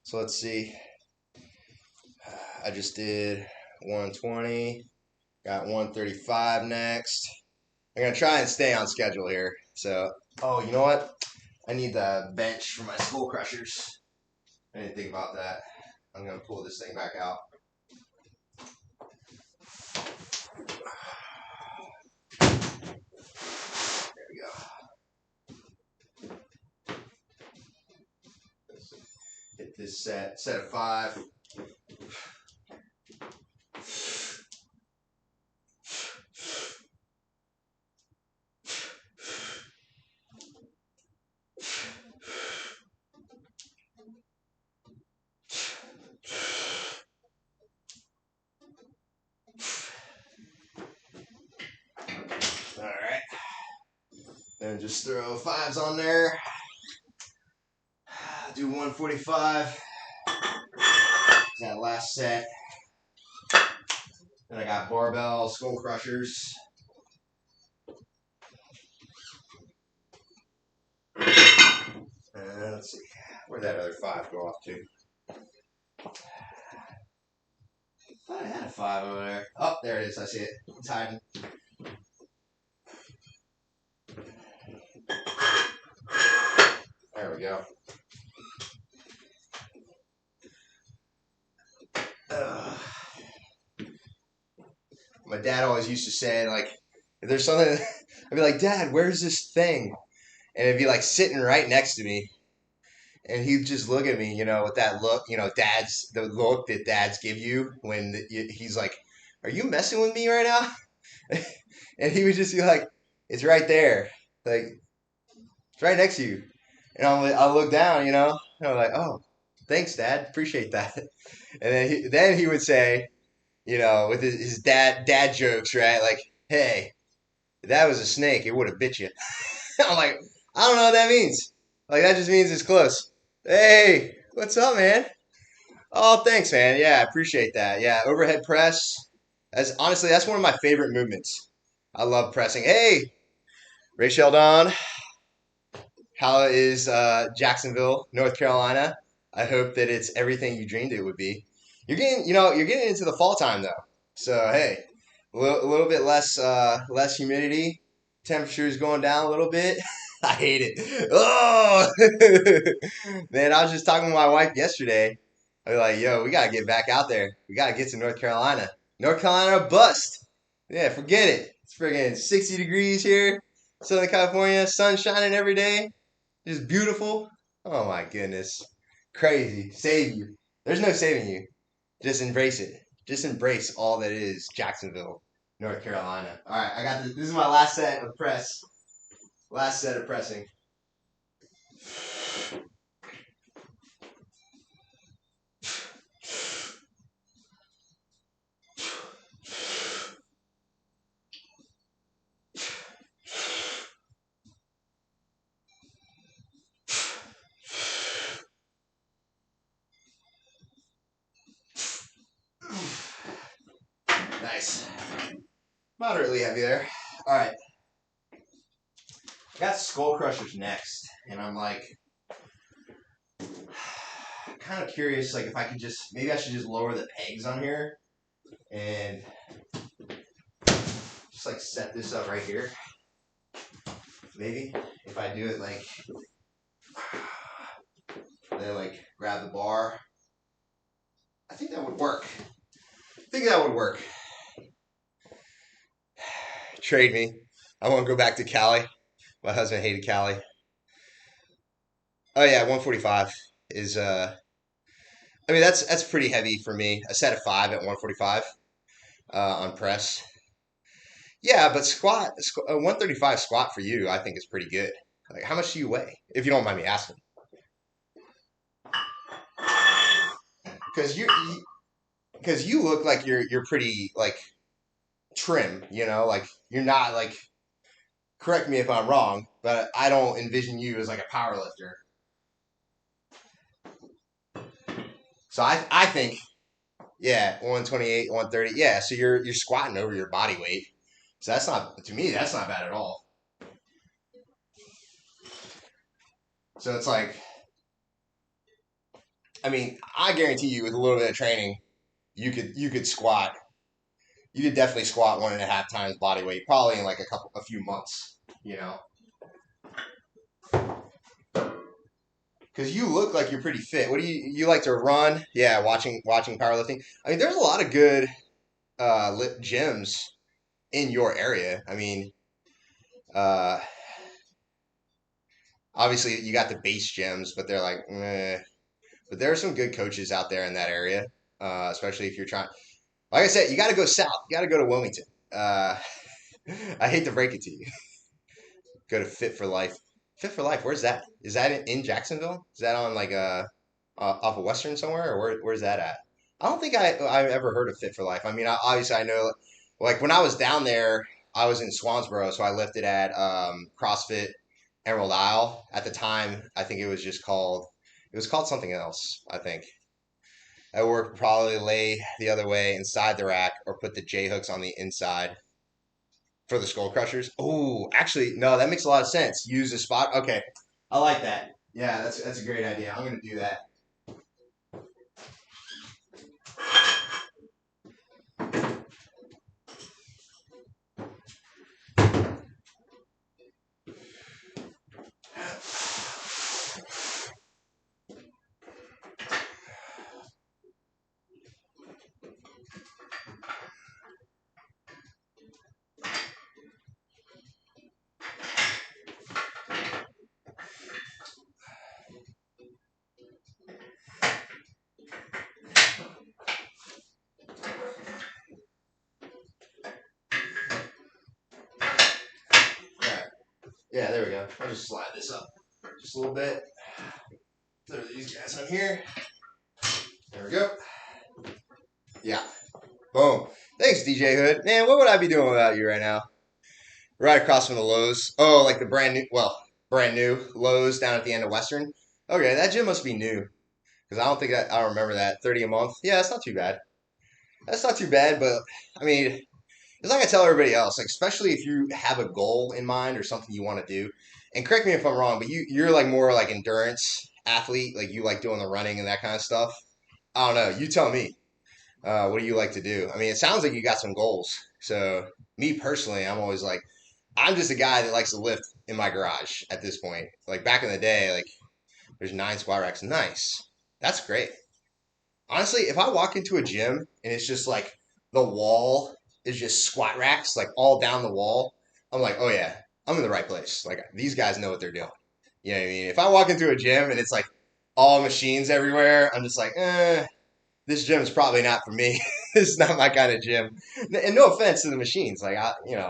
So let's see. I just did 120. Got 135 next. I'm gonna try and stay on schedule here. So, oh, you know what? I need the bench for my skull crushers. I didn't think about that. I'm gonna pull this thing back out. There we go. Hit this set of 5. All right. Then just throw 5s on there. Do 145. That last set. Then I got barbell skull crushers. And let's see, where'd that other 5 go off to? I thought I had a 5 over there. Oh, there it is. I see it. It's hiding. There we go. My dad always used to say, like, if there's something, I'd be like, Dad, where's this thing? And it'd be like sitting right next to me. And he'd just look at me, with that look, the look that dads give you when he's like, are you messing with me right now? And he would just be like, it's right there. Like, it's right next to you. And I'll look down, and I'm like, oh, thanks, Dad. Appreciate that. And then he would say, with his dad jokes, right? Like, hey, if that was a snake, it would have bit you. I'm like, I don't know what that means. Like, that just means it's close. Hey, what's up, man? Oh, thanks, man. Yeah, I appreciate that. Yeah, overhead press. That's one of my favorite movements. I love pressing. Hey, Ray Sheldon. How is Jacksonville, North Carolina? I hope that it's everything you dreamed it would be. you're getting into the fall time though. So hey, a little bit less humidity. Temperature's going down a little bit. I hate it. Oh, man, I was just talking with my wife yesterday. I was like, yo, we gotta get back out there. We gotta get to North Carolina. North Carolina bust. Yeah, forget it. It's friggin' 60 degrees here, Southern California, sun shining every day. Just beautiful. Oh my goodness. Crazy. Save you. There's no saving you. Just embrace it. Just embrace all that is Jacksonville, North Carolina. All right, I got this. This is my last set of press. Last set of pressing. Nice. Moderately heavy there. All right. I got skull crushers next, and I'm like, kind of curious, like if I could just, maybe I should just lower the pegs on here and just like set this up right here. Maybe if I do it like, then like grab the bar. I think that would work. Trade me. I want to go back to Cali. My husband hated Cali. Oh yeah, 145 is I mean that's pretty heavy for me. A set of 5 at 145 on press. Yeah, but 135 squat for you, I think is pretty good. Like, how much do you weigh? If you don't mind me asking. Because you look like you're pretty like trim. You know, like you're not like. Correct me if I'm wrong, but I don't envision you as like a power lifter. So I think, yeah, 128, 130. Yeah, so you're squatting over your body weight. So that's not, to me, that's not bad at all. So it's like, I mean, I guarantee you with a little bit of training, you could squat. You could definitely squat 1.5 times body weight, probably in like a few months, you know. Because you look like you're pretty fit. What do you like to run? Yeah, watching powerlifting. I mean, there's a lot of good lit gyms in your area. I mean, uh, obviously you got the base gyms, but they're like, meh. But there are some good coaches out there in that area, especially if you're trying. Like I said, you got to go south. You got to go to Wilmington. I hate to break it to you. Go to Fit for Life. Fit for Life. Where's that? Is that in Jacksonville? Is that on like off of Western somewhere, or where's that at? I don't think I've ever heard of Fit for Life. I mean, obviously I know, like when I was down there, I was in Swansboro, so I lifted at CrossFit Emerald Isle. At the time, I think it was called something else. I think I would probably lay the other way inside the rack or put the J hooks on the inside for the skull crushers. Oh, actually, no, that makes a lot of sense. Use the spot. Okay, I like that. Yeah, that's a great idea. I'm gonna do that. All right. Yeah, there we go. I'll just slide this up just a little bit. Throw these guys on here. There we go. Yeah. Boom. Thanks, DJ Hood. Man, what would I be doing without you right now? Right across from the Lowe's. Oh, like the brand new Lowe's down at the end of Western. Okay, that gym must be new because I don't remember that 30 a month. Yeah, that's not too bad. That's not too bad, but I mean, it's like I tell everybody else, like especially if you have a goal in mind or something you want to do. And correct me if I'm wrong, but you're like more like endurance athlete, like you like doing the running and that kind of stuff. I don't know. You tell me. What do you like to do? I mean, it sounds like you got some goals. So me personally, I'm always like, I'm just a guy that likes to lift in my garage at this point. Like back in the day, like there's 9 squat racks. Nice. That's great. Honestly, if I walk into a gym and it's just like the wall is just squat racks, like all down the wall, I'm like, oh yeah, I'm in the right place. Like these guys know what they're doing. You know what I mean? If I walk into a gym and it's like all machines everywhere, I'm just like, this gym is probably not for me. It's not my kind of gym. And no offense to the machines, like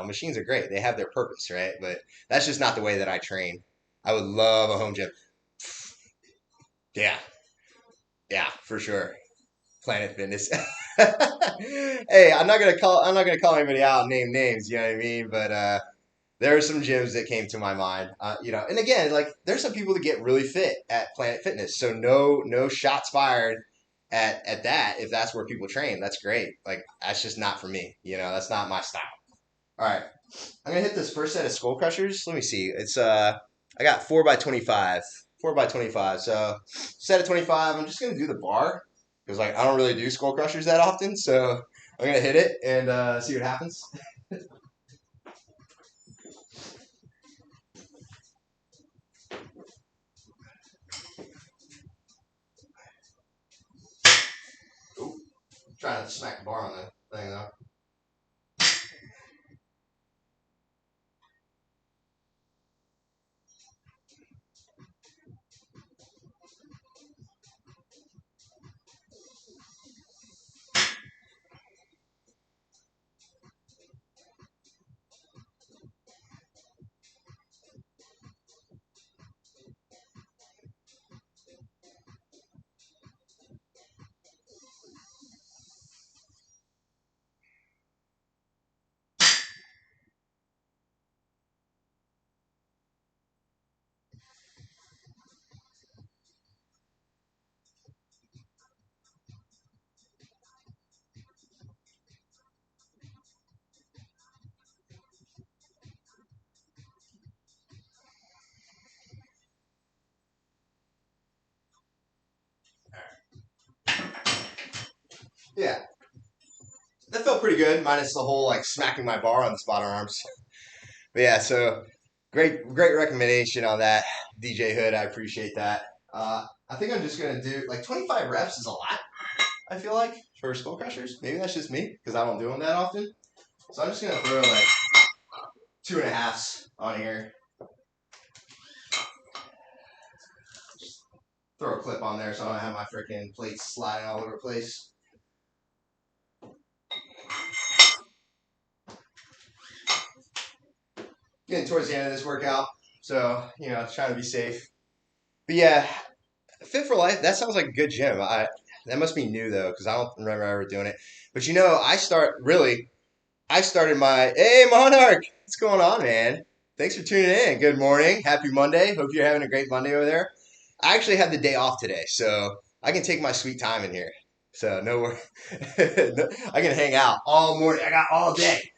machines are great. They have their purpose, right? But that's just not the way that I train. I would love a home gym. Yeah, yeah, for sure. Planet Fitness. Hey, I'm not gonna call anybody out and name names, you know what I mean? But there are some gyms that came to my mind. And again, like there's some people that get really fit at Planet Fitness. So no shots fired at that. If that's where people train, that's great. Like that's just not for me. That's not my style. All right. I'm gonna hit this first set of skull crushers. Let me see. It's I got 4x25. 4x25. So set of 25. I'm just gonna do the bar because like I don't really do skull crushers that often. So I'm gonna hit it and see what happens. Ooh, trying to smack the bar on the thing though. Yeah, that felt pretty good, minus the whole like smacking my bar on the spotter arms. But yeah, so great recommendation on that, DJ Hood. I appreciate that. I think I'm just gonna do like 25 reps is a lot. I feel like for skull crushers. Maybe that's just me because I don't do them that often. So I'm just gonna throw like 2.5s on here. Throw a clip on there so I don't have my freaking plates sliding all over the place. Getting towards the end of this workout, so trying to be safe. But yeah, Fit for Life. That sounds like a good gym. That must be new though because I don't remember ever doing it. But I started my hey Monarch. What's going on, man? Thanks for tuning in. Good morning. Happy Monday. Hope you're having a great Monday over there. I actually have the day off today, so I can take my sweet time in here. So no worry. I can hang out all morning. I got all day.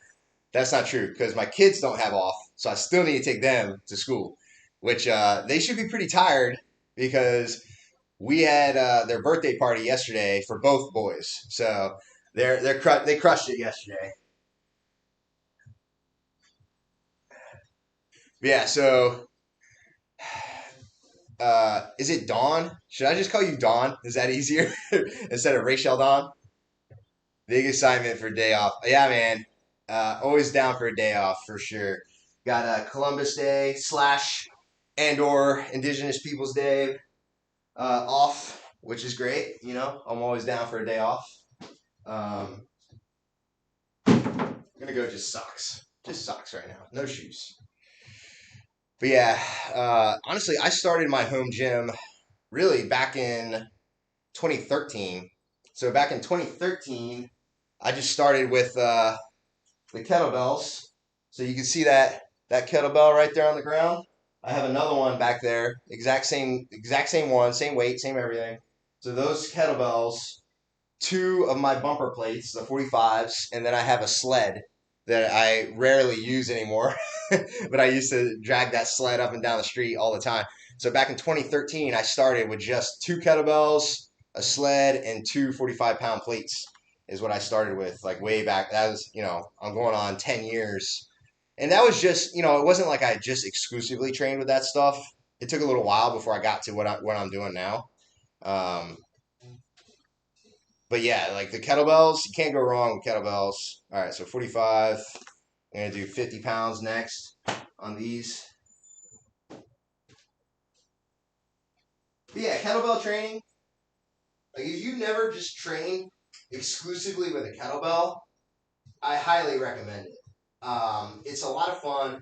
That's not true because my kids don't have off, so I still need to take them to school, which they should be pretty tired because we had their birthday party yesterday for both boys. So they crushed it yesterday. Yeah. So is it Dawn? Should I just call you Dawn? Is that easier instead of Rachel Dawn? Big assignment for day off. Yeah, man. Always down for a day off for sure. Got a Columbus Day slash and or Indigenous Peoples Day off, which is great. I'm always down for a day off. I'm gonna go just socks right now, no shoes. But yeah, honestly, I started my home gym really back in 2013. So back in 2013, I just started with the kettlebells. So you can see that kettlebell right there on the ground. I have another one back there, exact same one, same weight, same everything. So those kettlebells, two of my bumper plates, the 45s, and then I have a sled that I rarely use anymore, but I used to drag that sled up and down the street all the time. So back in 2013, I started with just two kettlebells, a sled, and two 45-pound plates. is what I started with, like way back. That was, I'm going on 10 years. And that was just, it wasn't like I just exclusively trained with that stuff. It took a little while before I got to what I'm doing now. Um, but yeah, like the kettlebells, you can't go wrong with kettlebells. All right, so 45. I'm going to do 50 pounds next on these. But yeah, kettlebell training, like if you never just train exclusively with a kettlebell, I highly recommend it. It's a lot of fun,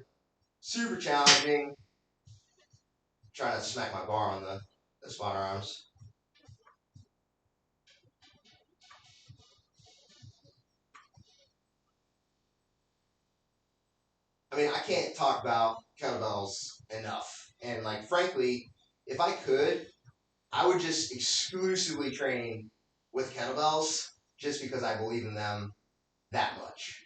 super challenging. Trying to smack my bar on the spotter arms. I mean, I can't talk about kettlebells enough. And like, frankly, if I could, I would just exclusively train with kettlebells just because I believe in them that much.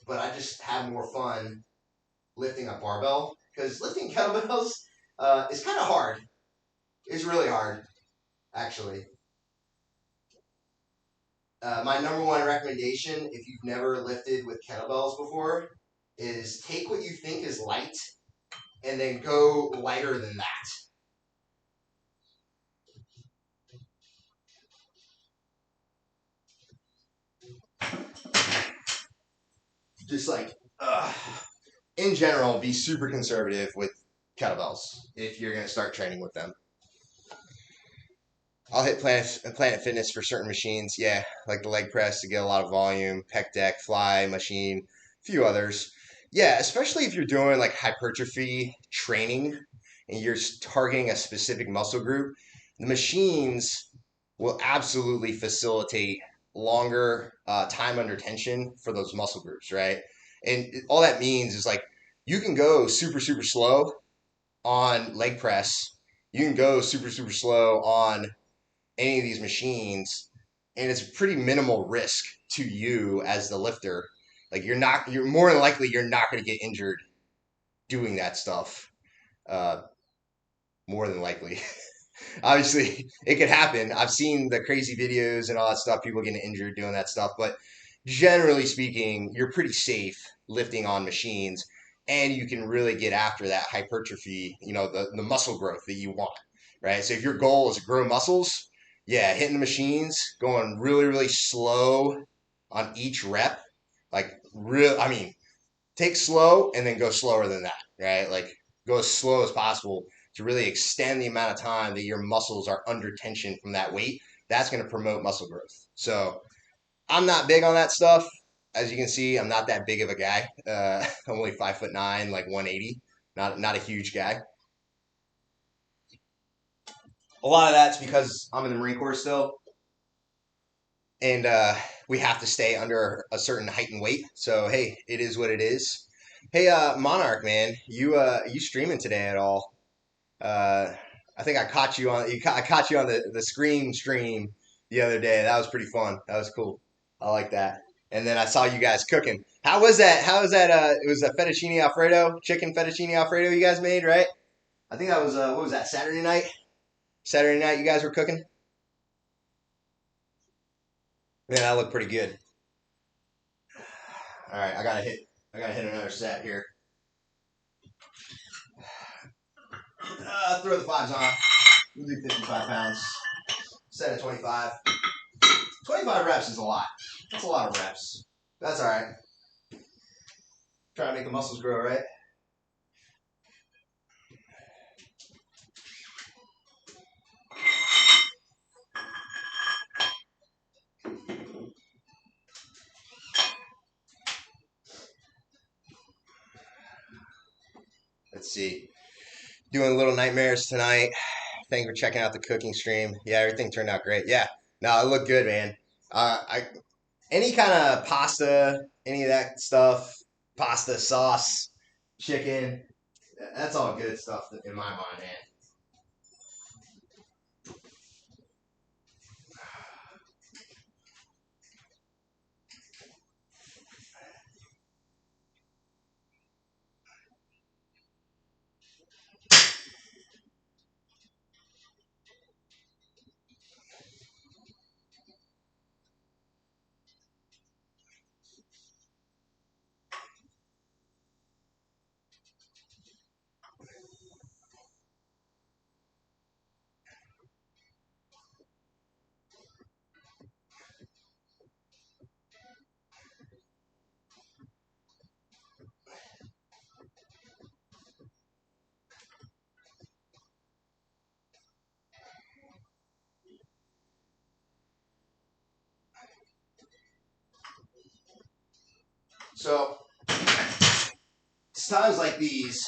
But I just have more fun lifting a barbell because lifting kettlebells is kind of hard. It's really hard, actually. My number one recommendation, if you've never lifted with kettlebells before, is take what you think is light and then go lighter than that. Just like, in general, be super conservative with kettlebells if you're going to start training with them. I'll hit Planet Fitness for certain machines. Yeah, like the leg press to get a lot of volume, pec deck, fly machine, a few others. Yeah, especially if you're doing like hypertrophy training and you're targeting a specific muscle group, the machines will absolutely facilitate longer time under tension for those muscle groups, right? And all that means is like you can go super, super slow on leg press. You can go super, super slow on any of these machines, and it's pretty minimal risk to you as the lifter. Like you're more than likely you're not going to get injured doing that stuff. Uh, more than likely. Obviously, it could happen. I've seen the crazy videos and all that stuff, people getting injured doing that stuff, but generally speaking, you're pretty safe lifting on machines and you can really get after that hypertrophy, the muscle growth that you want, right? So if your goal is to grow muscles, yeah, hitting the machines, going really, really slow on each rep, I mean, take slow and then go slower than that, right? Like go as slow as possible to really extend the amount of time that your muscles are under tension from that weight. That's going to promote muscle growth. So I'm not big on that stuff. As you can see, I'm not that big of a guy. I'm only 5'9", like 180. Not a huge guy. A lot of that's because I'm in the Marine Corps still, and we have to stay under a certain height and weight. So hey, it is what it is. Hey, Monarch man, you streaming today at all? Uh, I think I caught you on I caught you on the screen stream the other day. That was pretty fun. That was cool. I like that. And then I saw you guys cooking. How was that? How was that? It was a fettuccine alfredo, chicken fettuccine alfredo you guys made, right? I think that was what was that? Saturday night. Saturday night, you guys were cooking. Man, that looked pretty good. All right, I gotta hit. I gotta hit another set here. Throw the fives on. We'll do 55 pounds. Set of 25. 25 reps is a lot. That's a lot of reps. That's all right. Trying to make the muscles grow, right? Let's see. Doing little nightmares tonight. Thank you for checking out the cooking stream. Yeah, everything turned out great. Yeah, no, it looked good, man. I any kind of pasta, any of that stuff, pasta sauce, chicken. That's all good stuff in my mind, man. So it's times like these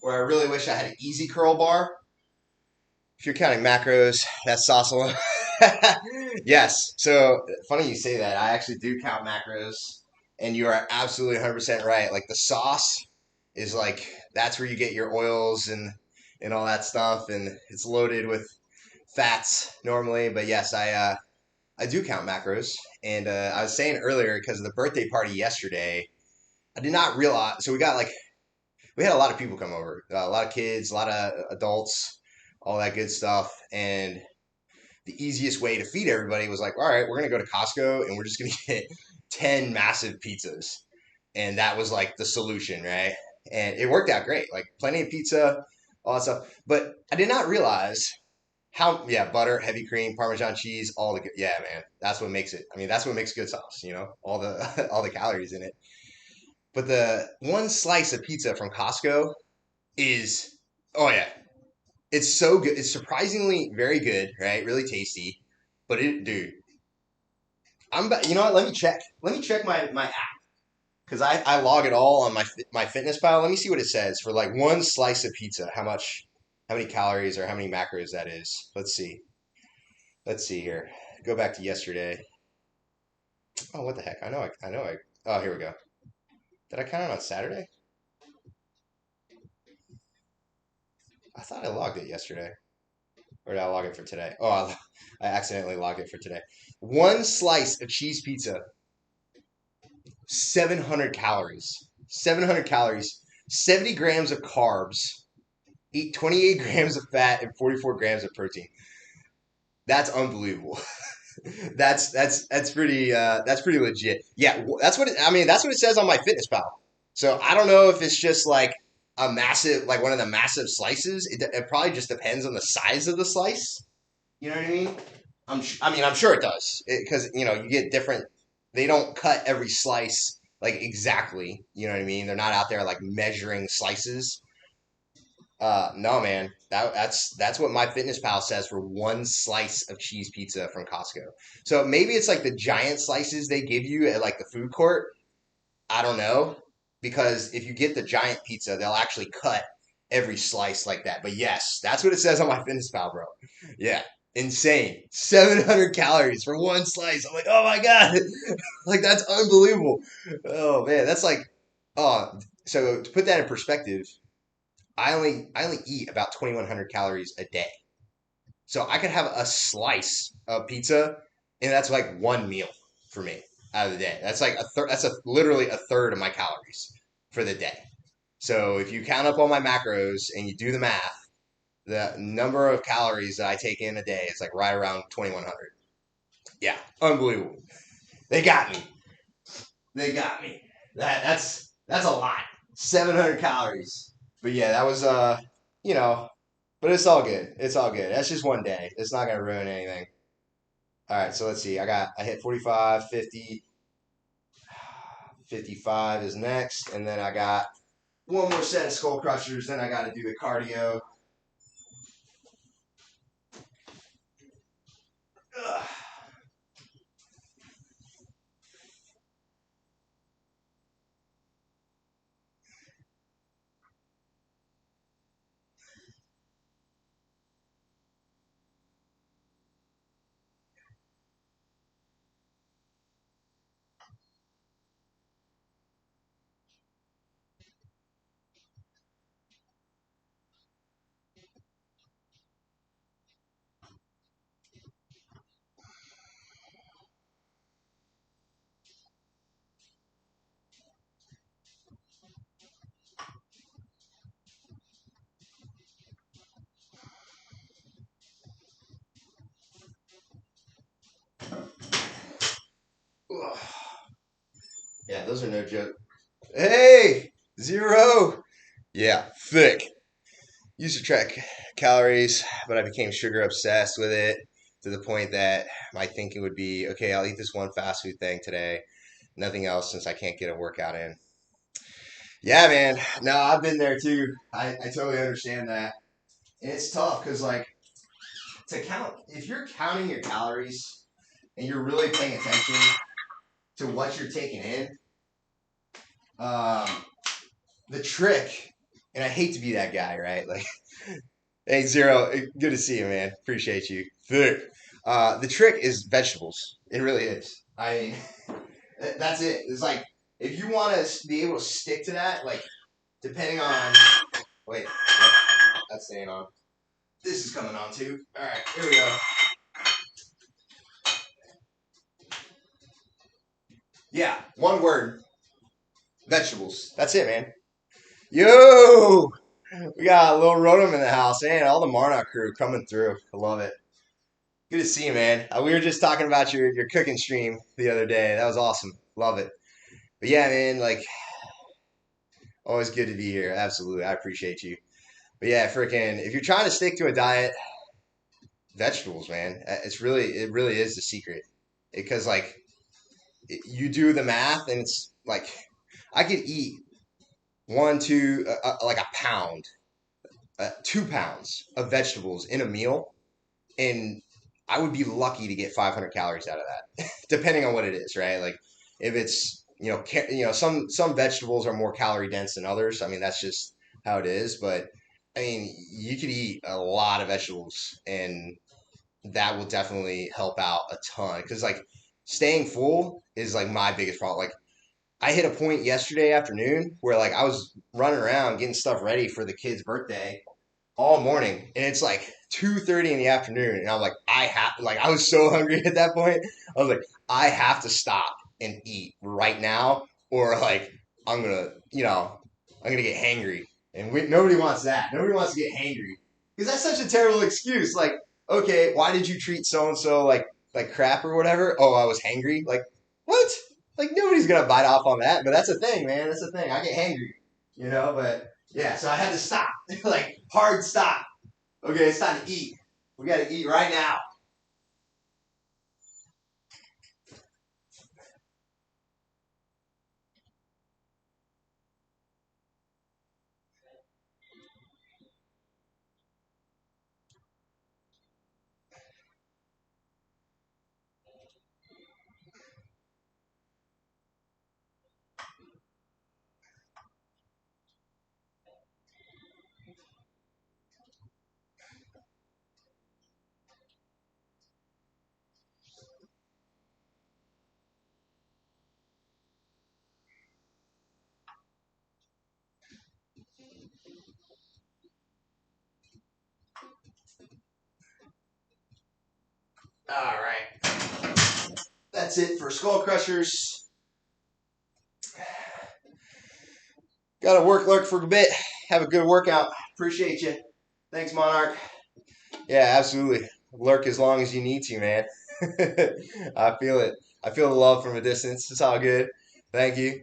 where I really wish I had an easy curl bar. If you're counting macros, that's sauce alone. Yes. So funny you say that. I actually do count macros, and you are absolutely 100% right. Like the sauce is like that's where you get your oils and all that stuff, and it's loaded with fats normally. But yes, I do count macros, and I was saying earlier because of the birthday party yesterday, I did not realize. So we had a lot of people come over, a lot of kids, a lot of adults, all that good stuff, and the easiest way to feed everybody was like, all right, we're gonna go to Costco and we're just gonna get 10 massive pizzas, and that was like the solution, right? And it worked out great, like plenty of pizza, all that stuff. But I did not realize how, yeah, butter, heavy cream, Parmesan cheese, all the, yeah, man, that's what makes it. I mean, that's what makes good sauce, all the all the calories in it. But the one slice of pizza from Costco is, oh yeah, it's so good. It's surprisingly very good, right? Really tasty. But it, dude, you know what? Let me check. Let me check my app because I log it all on my fitness pal. Let me see what it says for like one slice of pizza. How many calories or how many macros that is. Let's see. Let's see here. Go back to yesterday. Oh, what the heck? I know. Oh, here we go. Did I count it on Saturday? I thought I logged it yesterday. Or did I log it for today? Oh, I accidentally logged it for today. One slice of cheese pizza, 700 calories. 700 calories, 70 grams of carbs, eat 28 grams of fat, and 44 grams of protein. That's unbelievable. That's pretty legit. Yeah, that's what it says on my Fitness Pal. So I don't know if it's just like a massive, like one of the massive slices. It probably just depends on the size of the slice. You know what I mean? I'm sure it does because you get different. They don't cut every slice like exactly. You know what I mean? They're not out there like measuring slices. No, man. That's what my Fitness Pal says for one slice of cheese pizza from Costco. So maybe it's like the giant slices they give you at like the food court. I don't know because if you get the giant pizza, they'll actually cut every slice like that. But yes, that's what it says on my Fitness Pal, bro. Yeah, insane. 700 calories for one slice. I'm like, oh my god, like that's unbelievable. Oh man, that's like, oh. So to put that in perspective, I only eat about 2,100 calories a day. So I could have a slice of pizza, and that's like one meal for me out of the day. That's like a third. That's literally a third of my calories for the day. So if you count up all my macros and you do the math, the number of calories that I take in a day is like right around 2,100. Yeah, unbelievable. They got me. They got me. That's a lot. 700 calories. But yeah, that was you know, but it's all good. It's all good. That's just one day. It's not gonna ruin anything. All right, so let's see. I hit 45, 50, 55 is next, and then I got one more set of skull crushers. Then I got to do the cardio. Ugh. Ugh. Yeah, those are no joke. Hey, zero. Yeah, thick. Used to track calories, but I became sugar obsessed with it to the point that my thinking would be, okay, I'll eat this one fast food thing today, nothing else since I can't get a workout in. Yeah, man. No, I've been there too. I totally understand that. And it's tough because, like, to count, if you're counting your calories and you're really paying attention to what you're taking in, The trick, and I hate to be that guy, right? Like, hey, Zero, good to see you, man. Appreciate you. The trick is vegetables. It really is. I mean, that's it. It's like, if you want to be able to stick to that, like, depending on. Wait, that's staying on. This is coming on too. All right, here we go. Yeah, one word. Vegetables. That's it, man. Yo, we got a little Rotom in the house, man. All the Marnock crew coming through. I love it. Good to see you, man. We were just talking about your cooking stream the other day. That was awesome. Love it. But yeah, man, like always good to be here. Absolutely, I appreciate you. But yeah, freaking, if you're trying to stick to a diet, vegetables, man. It really is the secret. Because like you do the math, and it's like I could eat one, two, like a pound, 2 pounds of vegetables in a meal, and I would be lucky to get 500 calories out of that, depending on what it is, right? Like if it's some vegetables are more calorie dense than others. I mean that's just how it is. But I mean you could eat a lot of vegetables, and that will definitely help out a ton. Because like staying full is like my biggest problem. Like I hit a point yesterday afternoon where like I was running around getting stuff ready for the kid's birthday all morning, and it's like 2:30 in the afternoon, and I'm like, I was so hungry at that point. I was like, I have to stop and eat right now, or like I'm gonna, I'm gonna get hangry, and nobody wants that. Nobody wants to get hangry because that's such a terrible excuse. Like, okay, why did you treat so and so like crap or whatever? Oh, I was hangry. Like, what? Like nobody's gonna bite off on that, but that's a thing, man. That's a thing. I get hangry, but. Yeah, so I had to stop. Like, hard stop. Okay, it's time to eat. We got to eat right now. All right. That's it for Skull Crushers. Got to work for a bit. Have a good workout. Appreciate you. Thanks, Monarch. Yeah, absolutely. Lurk as long as you need to, man. I feel it. I feel the love from a distance. It's all good. Thank you.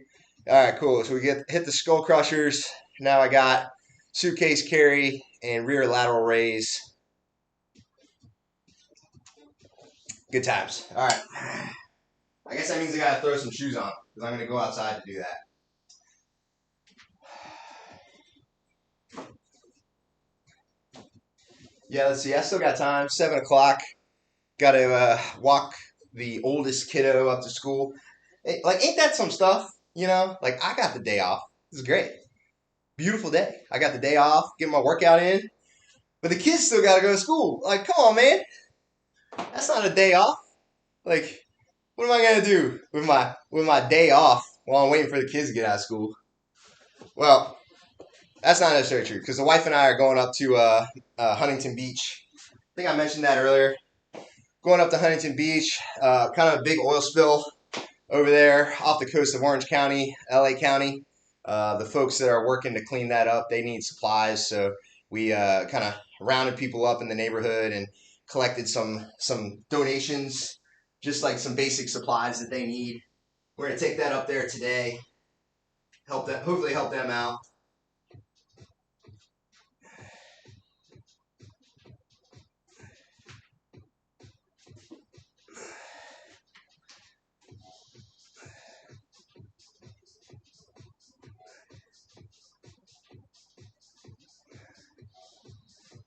All right, cool. So we hit the Skull Crushers. Now I got suitcase carry and rear lateral raise. Good times. All right. I guess that means I gotta throw some shoes on because I'm gonna go outside to do that. Yeah, let's see. I still got time. 7 o'clock. Got to walk the oldest kiddo up to school. Like, ain't that some stuff? Like I got the day off. This is great. Beautiful day. I got the day off. Get my workout in. But the kids still got to go to school. Like, come on, man. That's not a day off. Like, what am I gonna do with my day off while I'm waiting for the kids to get out of school? Well, that's not necessarily true because the wife and I are going up to Huntington Beach. I think I mentioned that earlier. Going up to Huntington Beach, kind of a big oil spill over there off the coast of Orange County, LA County. The folks that are working to clean that up, they need supplies, so we kind of rounded people up in the neighborhood and collected some donations, just like some basic supplies that they need. We're gonna take that up there today, hopefully help them out.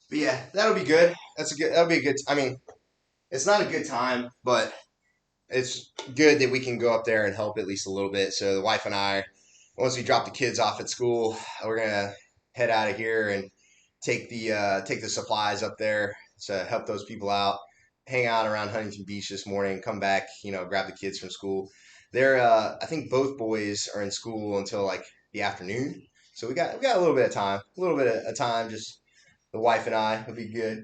But yeah, that'll be good. That'll be a good. I mean, it's not a good time, but it's good that we can go up there and help at least a little bit. So the wife and I once we drop the kids off at school, we're gonna head out of here and take the supplies up there to help those people out. Hang out around Huntington Beach this morning. Come back, grab the kids from school. They're I think both boys are in school until like the afternoon, so we got a little bit of time, a little bit of time. Just the wife and I will be good.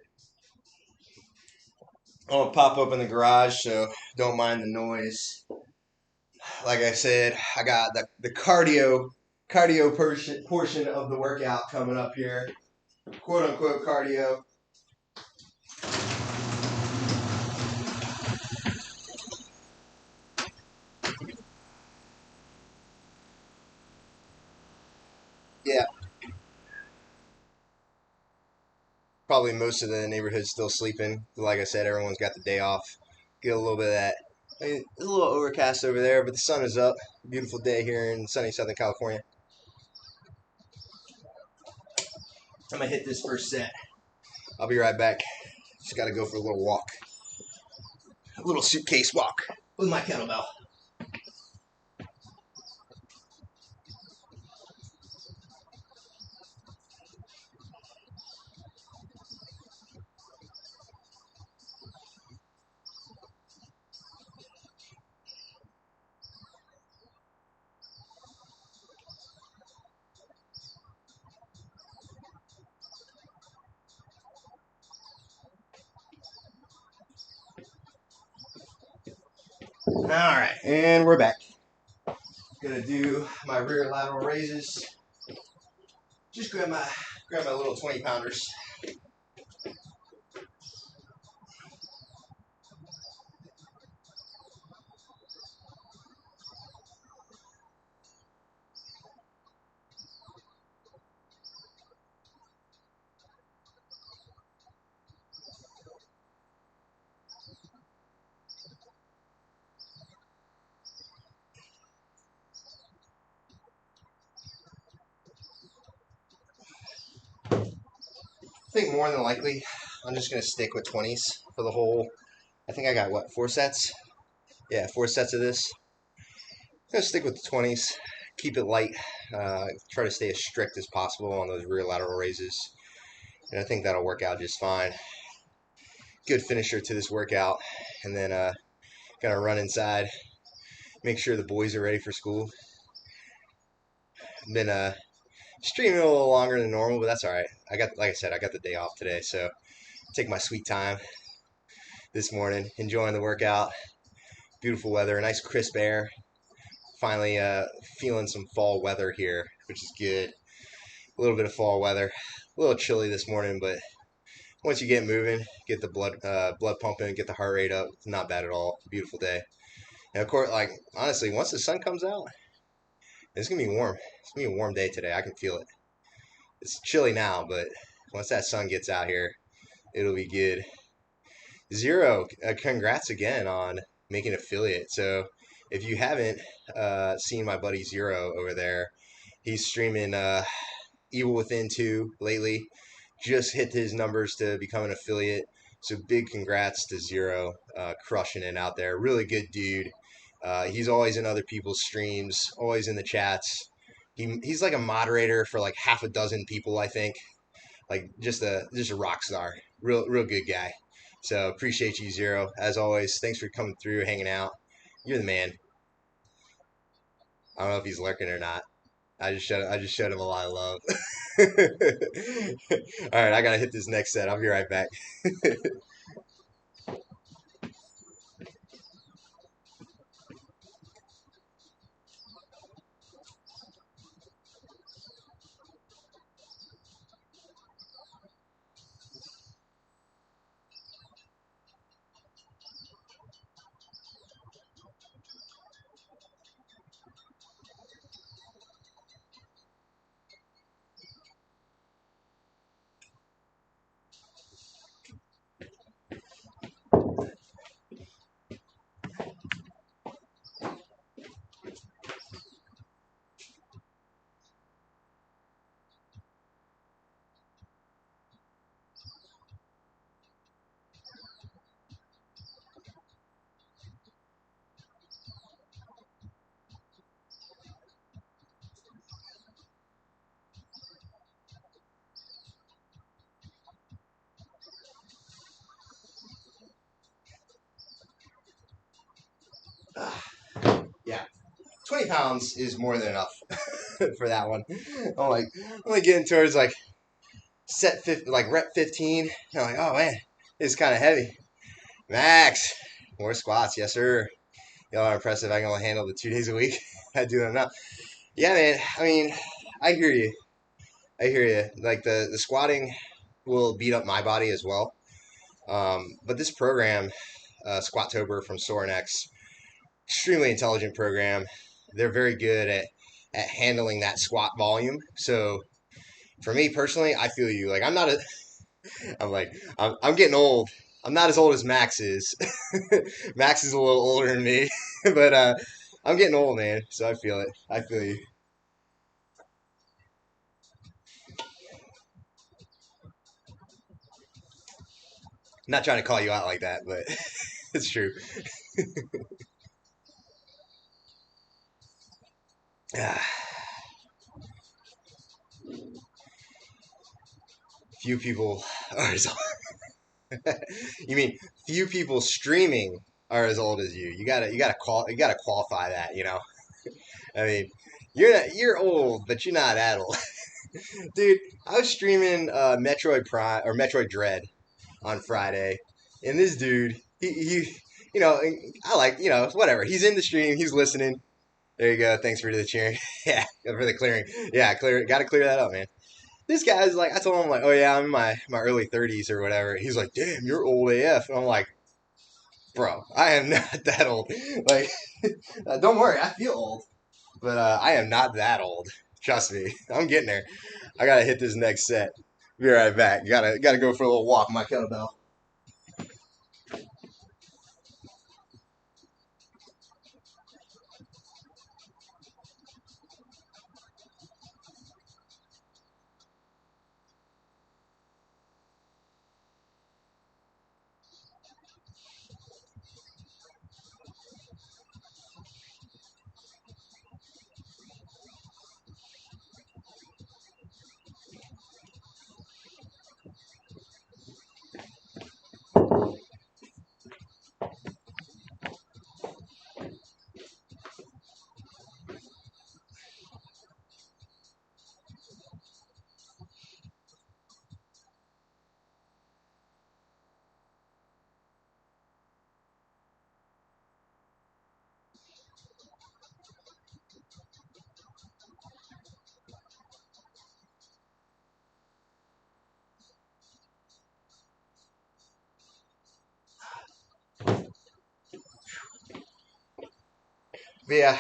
I'm gonna pop open the garage, so don't mind the noise. Like I said, I got the cardio portion of the workout coming up here, quote unquote cardio. Yeah, probably most of the neighborhood's still sleeping. Like I said, everyone's got the day off. Get a little bit of that. I mean, it's a little overcast over there, but the sun is up. Beautiful day here in sunny Southern California. I'm gonna hit this first set. I'll be right back. Just gotta go for a little walk, a little suitcase walk with my kettlebell. All right, and we're back. Gonna do my rear lateral raises. Just grab my little 20 pounders. I think more than likely, I'm just gonna stick with 20s for the whole. I think I got what, 4 sets? Yeah, 4 sets of this. I'm gonna stick with the 20s. Keep it light. Try to stay as strict as possible on those rear lateral raises, and I think that'll work out just fine. Good finisher to this workout, and then gonna run inside, make sure the boys are ready for school. Been streaming a little longer than normal, but that's all right. Like I said, I got the day off today, so take my sweet time this morning, enjoying the workout. Beautiful weather, nice crisp air. Finally, feeling some fall weather here, which is good. A little bit of fall weather. A little chilly this morning, but once you get moving, get the blood pumping, get the heart rate up, it's not bad at all. Beautiful day. And of course, like honestly, once the sun comes out, it's gonna be warm. It's gonna be a warm day today. I can feel it. It's chilly now, but once that sun gets out here, it'll be good. Zero, congrats again on making affiliate. So if you haven't seen my buddy Zero over there, he's streaming Evil Within 2 lately. Just hit his numbers to become an affiliate. So big congrats to Zero, crushing it out there. Really good dude. He's always in other people's streams, always in the chats. He's like a moderator for like half a dozen people, I think. Like just a rock star. Real good guy. So appreciate you, Zero. As always, thanks for coming through, hanging out. You're the man. I don't know if he's lurking or not. I just showed him a lot of love. All right, I gotta hit this next set. I'll be right back. Yeah, 20 pounds is more than enough for that one. I'm like getting towards like set 50, like rep 15. I'm like, oh man, it's kind of heavy. Max, more squats, yes sir. Y'all are impressive. I can only handle the 2 days a week. I do them now. Yeah, man. I mean, I hear you. I hear you. Like the squatting will beat up my body as well. But this program, Squatober from Sorenex, extremely intelligent program. They're very good at handling that squat volume. So for me personally, I feel you. Like I'm not a. I'm like I'm getting old. I'm not as old as Max is. Max is a little older than me, but I'm getting old, man. So I feel it. I feel you. I'm not trying to call you out like that, but it's true. Few people are as you mean few people streaming are as old as you. You gotta qualify that. I mean, you're old, but you're not that old, dude. I was streaming Metroid Prime or Metroid Dread on Friday, and this dude, you know, I like whatever. He's in the stream, he's listening. There you go. Thanks for the cheering. Yeah, for the clearing. Yeah, clear. Got to clear that up, man. This guy's like, I told him like, oh yeah, I'm in my early 30s or whatever. He's like, damn, you're old AF. And I'm like, bro, I am not that old. Like, don't worry, I feel old, but I am not that old. Trust me, I'm getting there. I gotta hit this next set. Be right back. Gotta go for a little walk. My kettlebell. But yeah,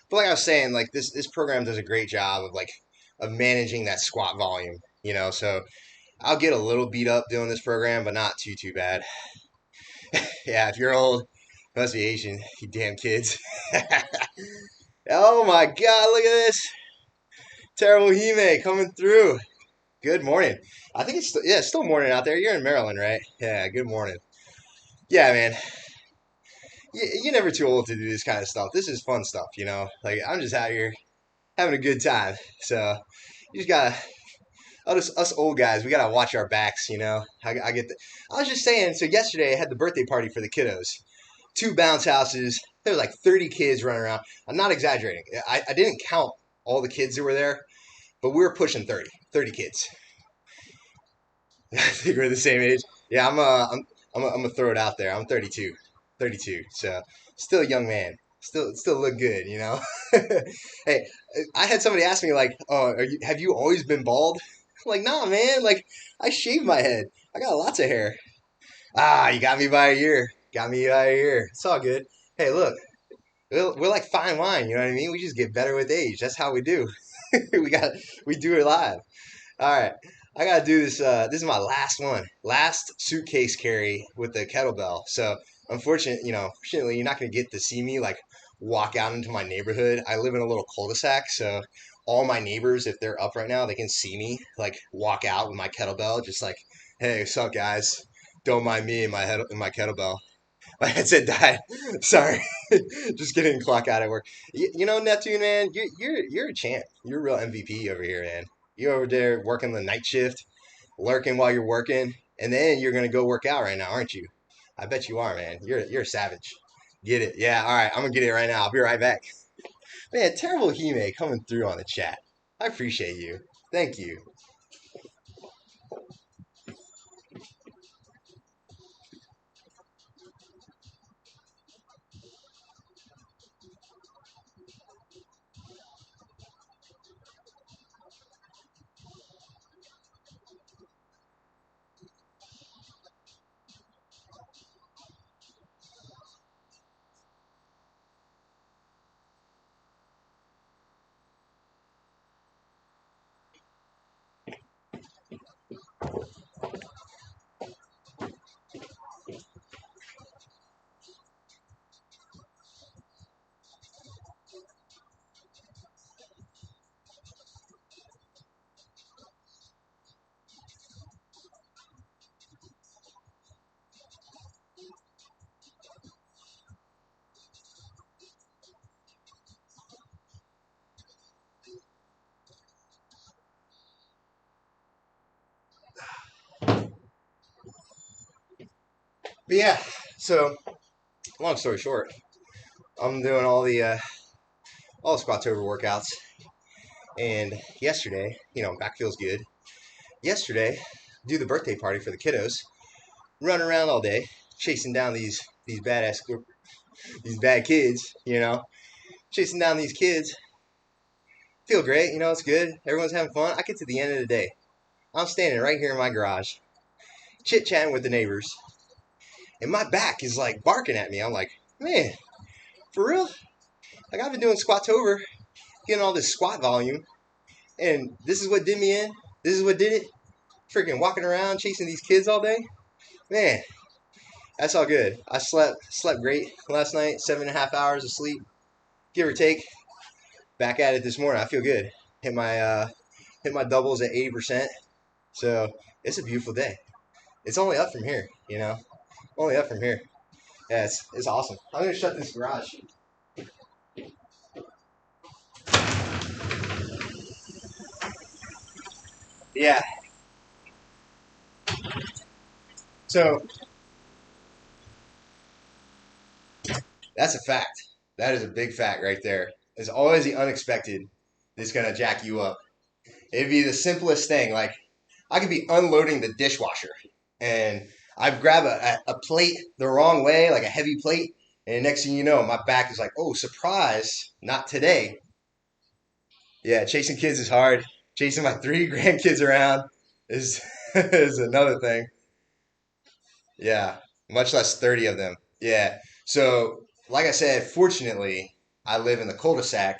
but like I was saying, like this program does a great job of managing that squat volume. So I'll get a little beat up doing this program, but not too bad. Yeah, if you're old, must be Asian, you damn kids. Oh my God, look at this terrible Hime coming through. Good morning. I think it's still morning out there. You're in Maryland, right? Yeah, good morning. Yeah, man. You're never too old to do this kind of stuff. This is fun stuff, Like I'm just out here having a good time. So you just gotta us old guys, we gotta watch our backs, I get I was just saying. So yesterday I had the birthday party for the kiddos. Two bounce houses. There were like 30 kids running around. I'm not exaggerating. I didn't count all the kids that were there, but we were pushing 30 kids. I think we're the same age. Yeah, I'm gonna throw it out there. I'm 32, 32. So still a young man. Still look good, Hey, I had somebody ask me like, "Oh, have you always been bald?" I'm like, nah, man. Like, I shaved my head. I got lots of hair. Ah, you got me by a year. Got me by a year. It's all good. Hey, look, we're like fine wine. You know what I mean? We just get better with age. That's how we do. we got we do it live. All right. I gotta do this. This is my last one, last suitcase carry with the kettlebell. So fortunately, you're not gonna get to see me like walk out into my neighborhood. I live in a little cul-de-sac, so all my neighbors, if they're up right now, they can see me like walk out with my kettlebell, just like, hey, what's up, guys? Don't mind me and my kettlebell. My headset died. Sorry. Just getting clock out at work. Neptune, man, you're a champ. You're a real MVP over here, man. You're over there working the night shift, lurking while you're working, and then you're gonna go work out right now, aren't you? I bet you are, man. You're a savage. Get it. Yeah, all right. I'm going to get it right now. I'll be right back. Man, Terrible Hime coming through on the chat. I appreciate you. Thank you. But yeah, so long story short, I'm doing all the Squatober workouts, and yesterday, back feels good. Yesterday, do the birthday party for the kiddos, run around all day, chasing down these badass these bad kids, chasing down these kids. Feel great, it's good. Everyone's having fun. I get to the end of the day, I'm standing right here in my garage, chit chatting with the neighbors, and my back is like barking at me. I'm like, man, for real? Like I've been doing Squatober, getting all this squat volume, and this is what did me in. This is what did it. Freaking walking around chasing these kids all day. Man, that's all good. I slept great last night. 7.5 hours of sleep, give or take. Back at it this morning. I feel good. Hit my doubles at 80%. So it's a beautiful day. It's only up from here. Only up from here. Yeah, it's awesome. I'm gonna shut this garage. Yeah. So that's a fact. That is a big fact right there. It's always the unexpected that's gonna jack you up. It'd be the simplest thing. Like I could be unloading the dishwasher and I'd grab a plate the wrong way, like a heavy plate, and the next thing you know, my back is like, oh, surprise, not today. Yeah, chasing kids is hard. Chasing my three grandkids around is is another thing. Yeah, much less 30 of them. Yeah. So, like I said, fortunately, I live in the cul-de-sac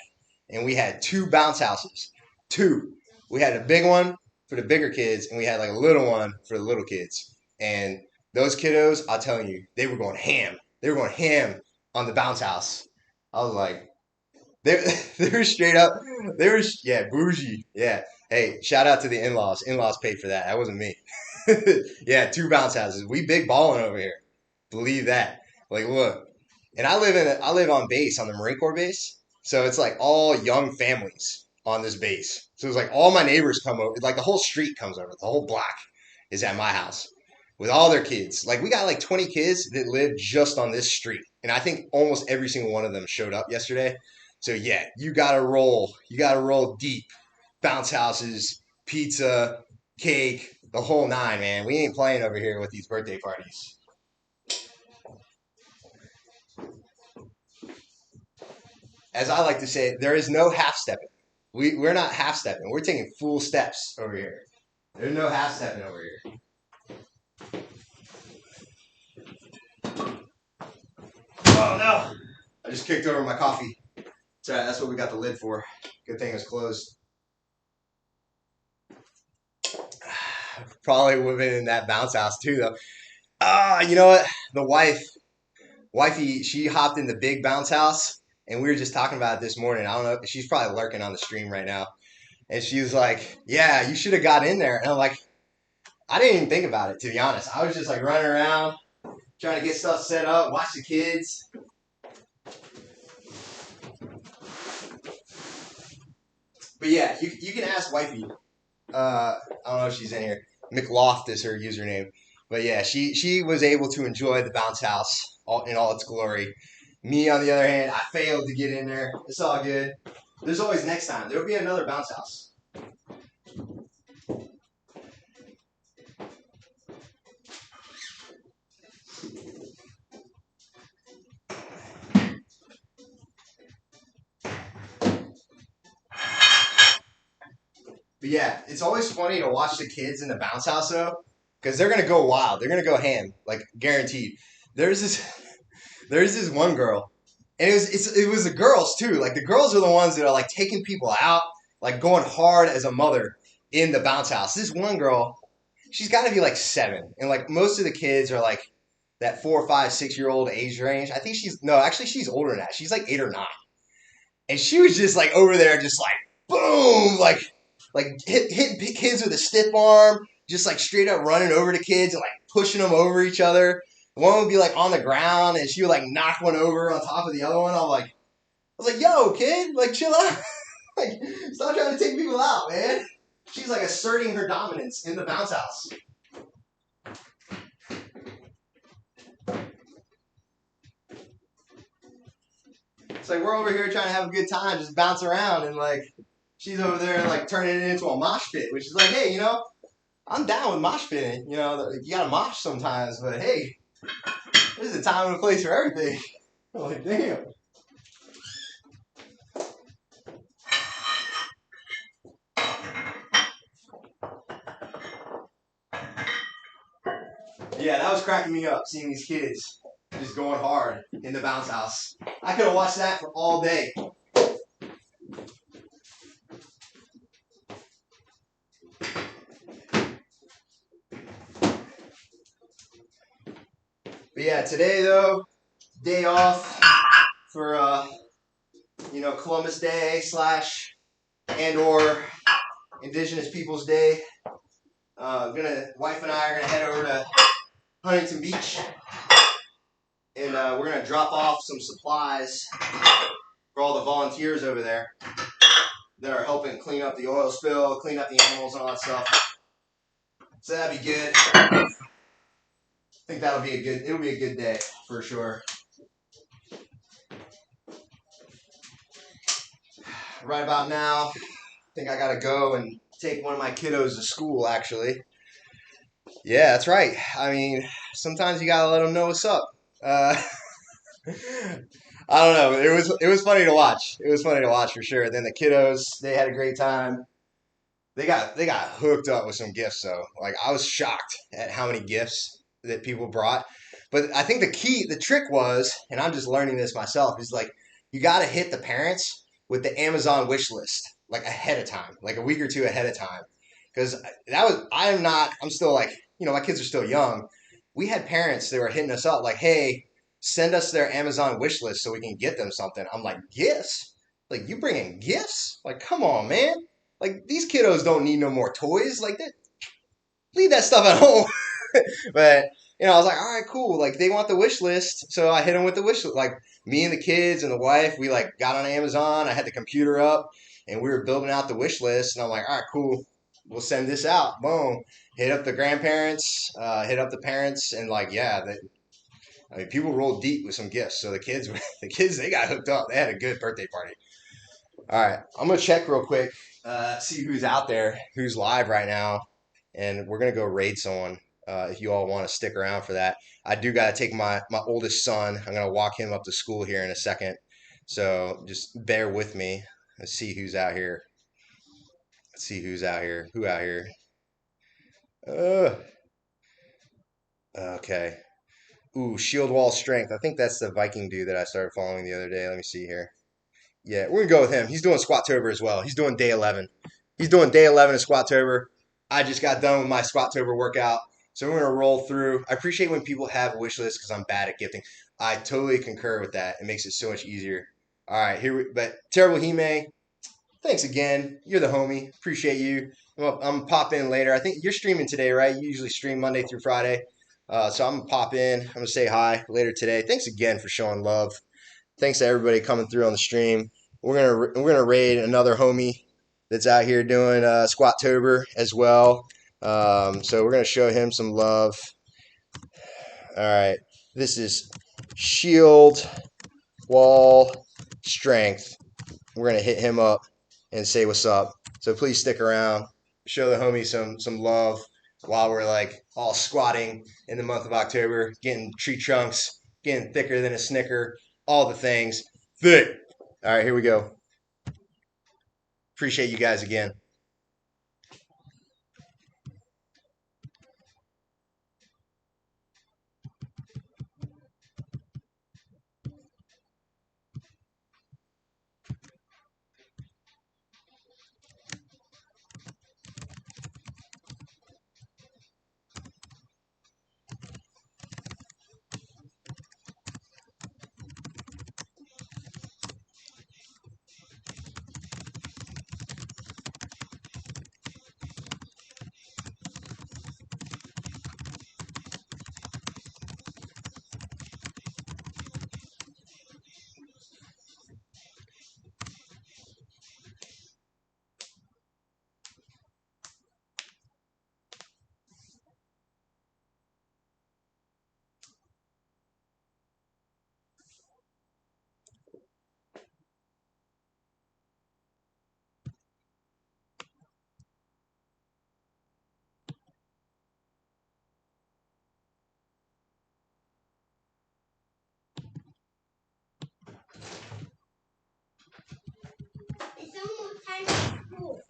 and we had two bounce houses. Two. We had a big one for the bigger kids and we had like a little one for the little kids. And those kiddos, I'll tell you, they were going ham. They were going ham on the bounce house. I was like, they they were straight up. They were yeah bougie. Yeah. Hey, shout out to the in-laws. In-laws paid for that. That wasn't me. Yeah, two bounce houses. We big balling over here. Believe that. Like, look, and I live on base on the Marine Corps base, so it's like all young families on this base. So it's like all my neighbors come over. Like the whole street comes over. The whole block is at my house with all their kids. Like we got like 20 kids that live just on this street, and I think almost every single one of them showed up yesterday. So yeah, you gotta roll. You gotta roll deep. Bounce houses, pizza, cake, the whole nine, man. We ain't playing over here with these birthday parties. As I like to say, there is no half stepping. We're not half stepping. We're taking full steps over here. There's no half stepping over here. Oh no! I just kicked over my coffee. Sorry, that's what we got the lid for. Good thing it's closed. Probably would have been in that bounce house too, though. You know what? The wifey, she hopped in the big bounce house, and we were just talking about it this morning. I don't know. She's probably lurking on the stream right now. And she was like, yeah, you should have got in there. And I'm like, I didn't even think about it, to be honest. I was just like running around, trying to get stuff set up, watch the kids. But yeah, you can ask wifey. I don't know if she's in here. McLoft is her username. But yeah, she was able to enjoy the bounce house in all its glory. Me, on the other hand, I failed to get in there. It's all good. There's always next time. There'll be another bounce house. But yeah, it's always funny to watch the kids in the bounce house though, because they're gonna go wild. They're gonna go ham, like guaranteed. There's this, there's this one girl, and it was the girls too. Like the girls are the ones that are like taking people out, like going hard as a mother in the bounce house. This one girl, she's got to be like 7, and like most of the kids are like that 4, 5, 6 year old age range. I think she's older than that. She's like 8 or 9. And she was just like over there, just like boom, like hitting kids with a stiff arm, just like straight up running over to kids and like pushing them over each other. One would be like on the ground, and she would like knock one over on top of the other one. I was like, yo, kid, like chill out, like stop trying to take people out, man. She's like asserting her dominance in the bounce house. It's like we're over here trying to have a good time, just bounce around, and like she's over there like turning it into a mosh pit, which is like, hey, I'm down with mosh pitting. You gotta mosh sometimes, but hey, there's a time and a place for everything. I'm like, damn. Yeah, that was cracking me up, seeing these kids just going hard in the bounce house. I could have watched that for all day. But yeah, today though, day off for Columbus Day / and or Indigenous Peoples Day. Wife and I are gonna head over to Huntington Beach, and we're gonna drop off some supplies for all the volunteers over there that are helping clean up the oil spill, clean up the animals, and all that stuff. So that'd be good. I think it'll be a good day for sure. Right about now, I think I gotta go and take one of my kiddos to school, actually. Yeah, that's right. I mean, sometimes you gotta let them know what's up. Uh, I don't know. It was funny to watch. It was funny to watch for sure. Then the kiddos, they had a great time. They got hooked up with some gifts though. Like I was shocked at how many gifts that people brought. But I think the trick was, and I'm just learning this myself, is like you got to hit the parents with the Amazon wish list like ahead of time, like a week or two ahead of time, because I'm still like my kids are still young. We had parents that were hitting us up like, hey, send us their Amazon wish list so we can get them something. I'm like, gifts? Like you bringing gifts? Like come on, man. Like these kiddos don't need no more toys. Like that, leave that stuff at home. But I was like, all right, cool. Like they want the wish list, so I hit them with the wish list. Like me and the kids and the wife, we like got on Amazon. I had the computer up, and we were building out the wish list. And I'm like, all right, cool. We'll send this out. Boom. Hit up the grandparents. Hit up the parents, and like, yeah, people rolled deep with some gifts. So the kids, they got hooked up. They had a good birthday party. All right, I'm gonna check real quick, see who's out there, who's live right now, and we're gonna go raid someone. If you all want to stick around for that, I do gotta take my oldest son. I'm gonna walk him up to school here in a second, so just bear with me. Let's see who's out here. Let's see who's out here. Who out here? Uh, okay. Ooh, Shield Wall Strength. I think that's the Viking dude that I started following the other day. Let me see here. Yeah, we're gonna go with him. He's doing Squatober as well. He's doing day 11. He's doing day 11 of Squatober. I just got done with my Squatober workout, so we're gonna roll through. I appreciate when people have a wish list because I'm bad at gifting. I totally concur with that. It makes it so much easier. All right, but Terrible Hime, thanks again. You're the homie. Appreciate you. I'm gonna pop in later. I think you're streaming today, right? You usually stream Monday through Friday. So I'm gonna pop in. I'm gonna say hi later today. Thanks again for showing love. Thanks to everybody coming through on the stream. We're gonna raid another homie that's out here doing Squatober as well. So we're gonna show him some love. All right, this is Shield wall strength. We're going to hit him up and say what's up. So please stick around. Show the homie some love while we're like all squatting in the month of October, getting tree trunks, getting thicker than a Snicker, all the things. Thick. All right, here we go. Appreciate you guys again.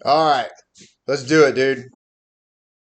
All right, let's do it, dude.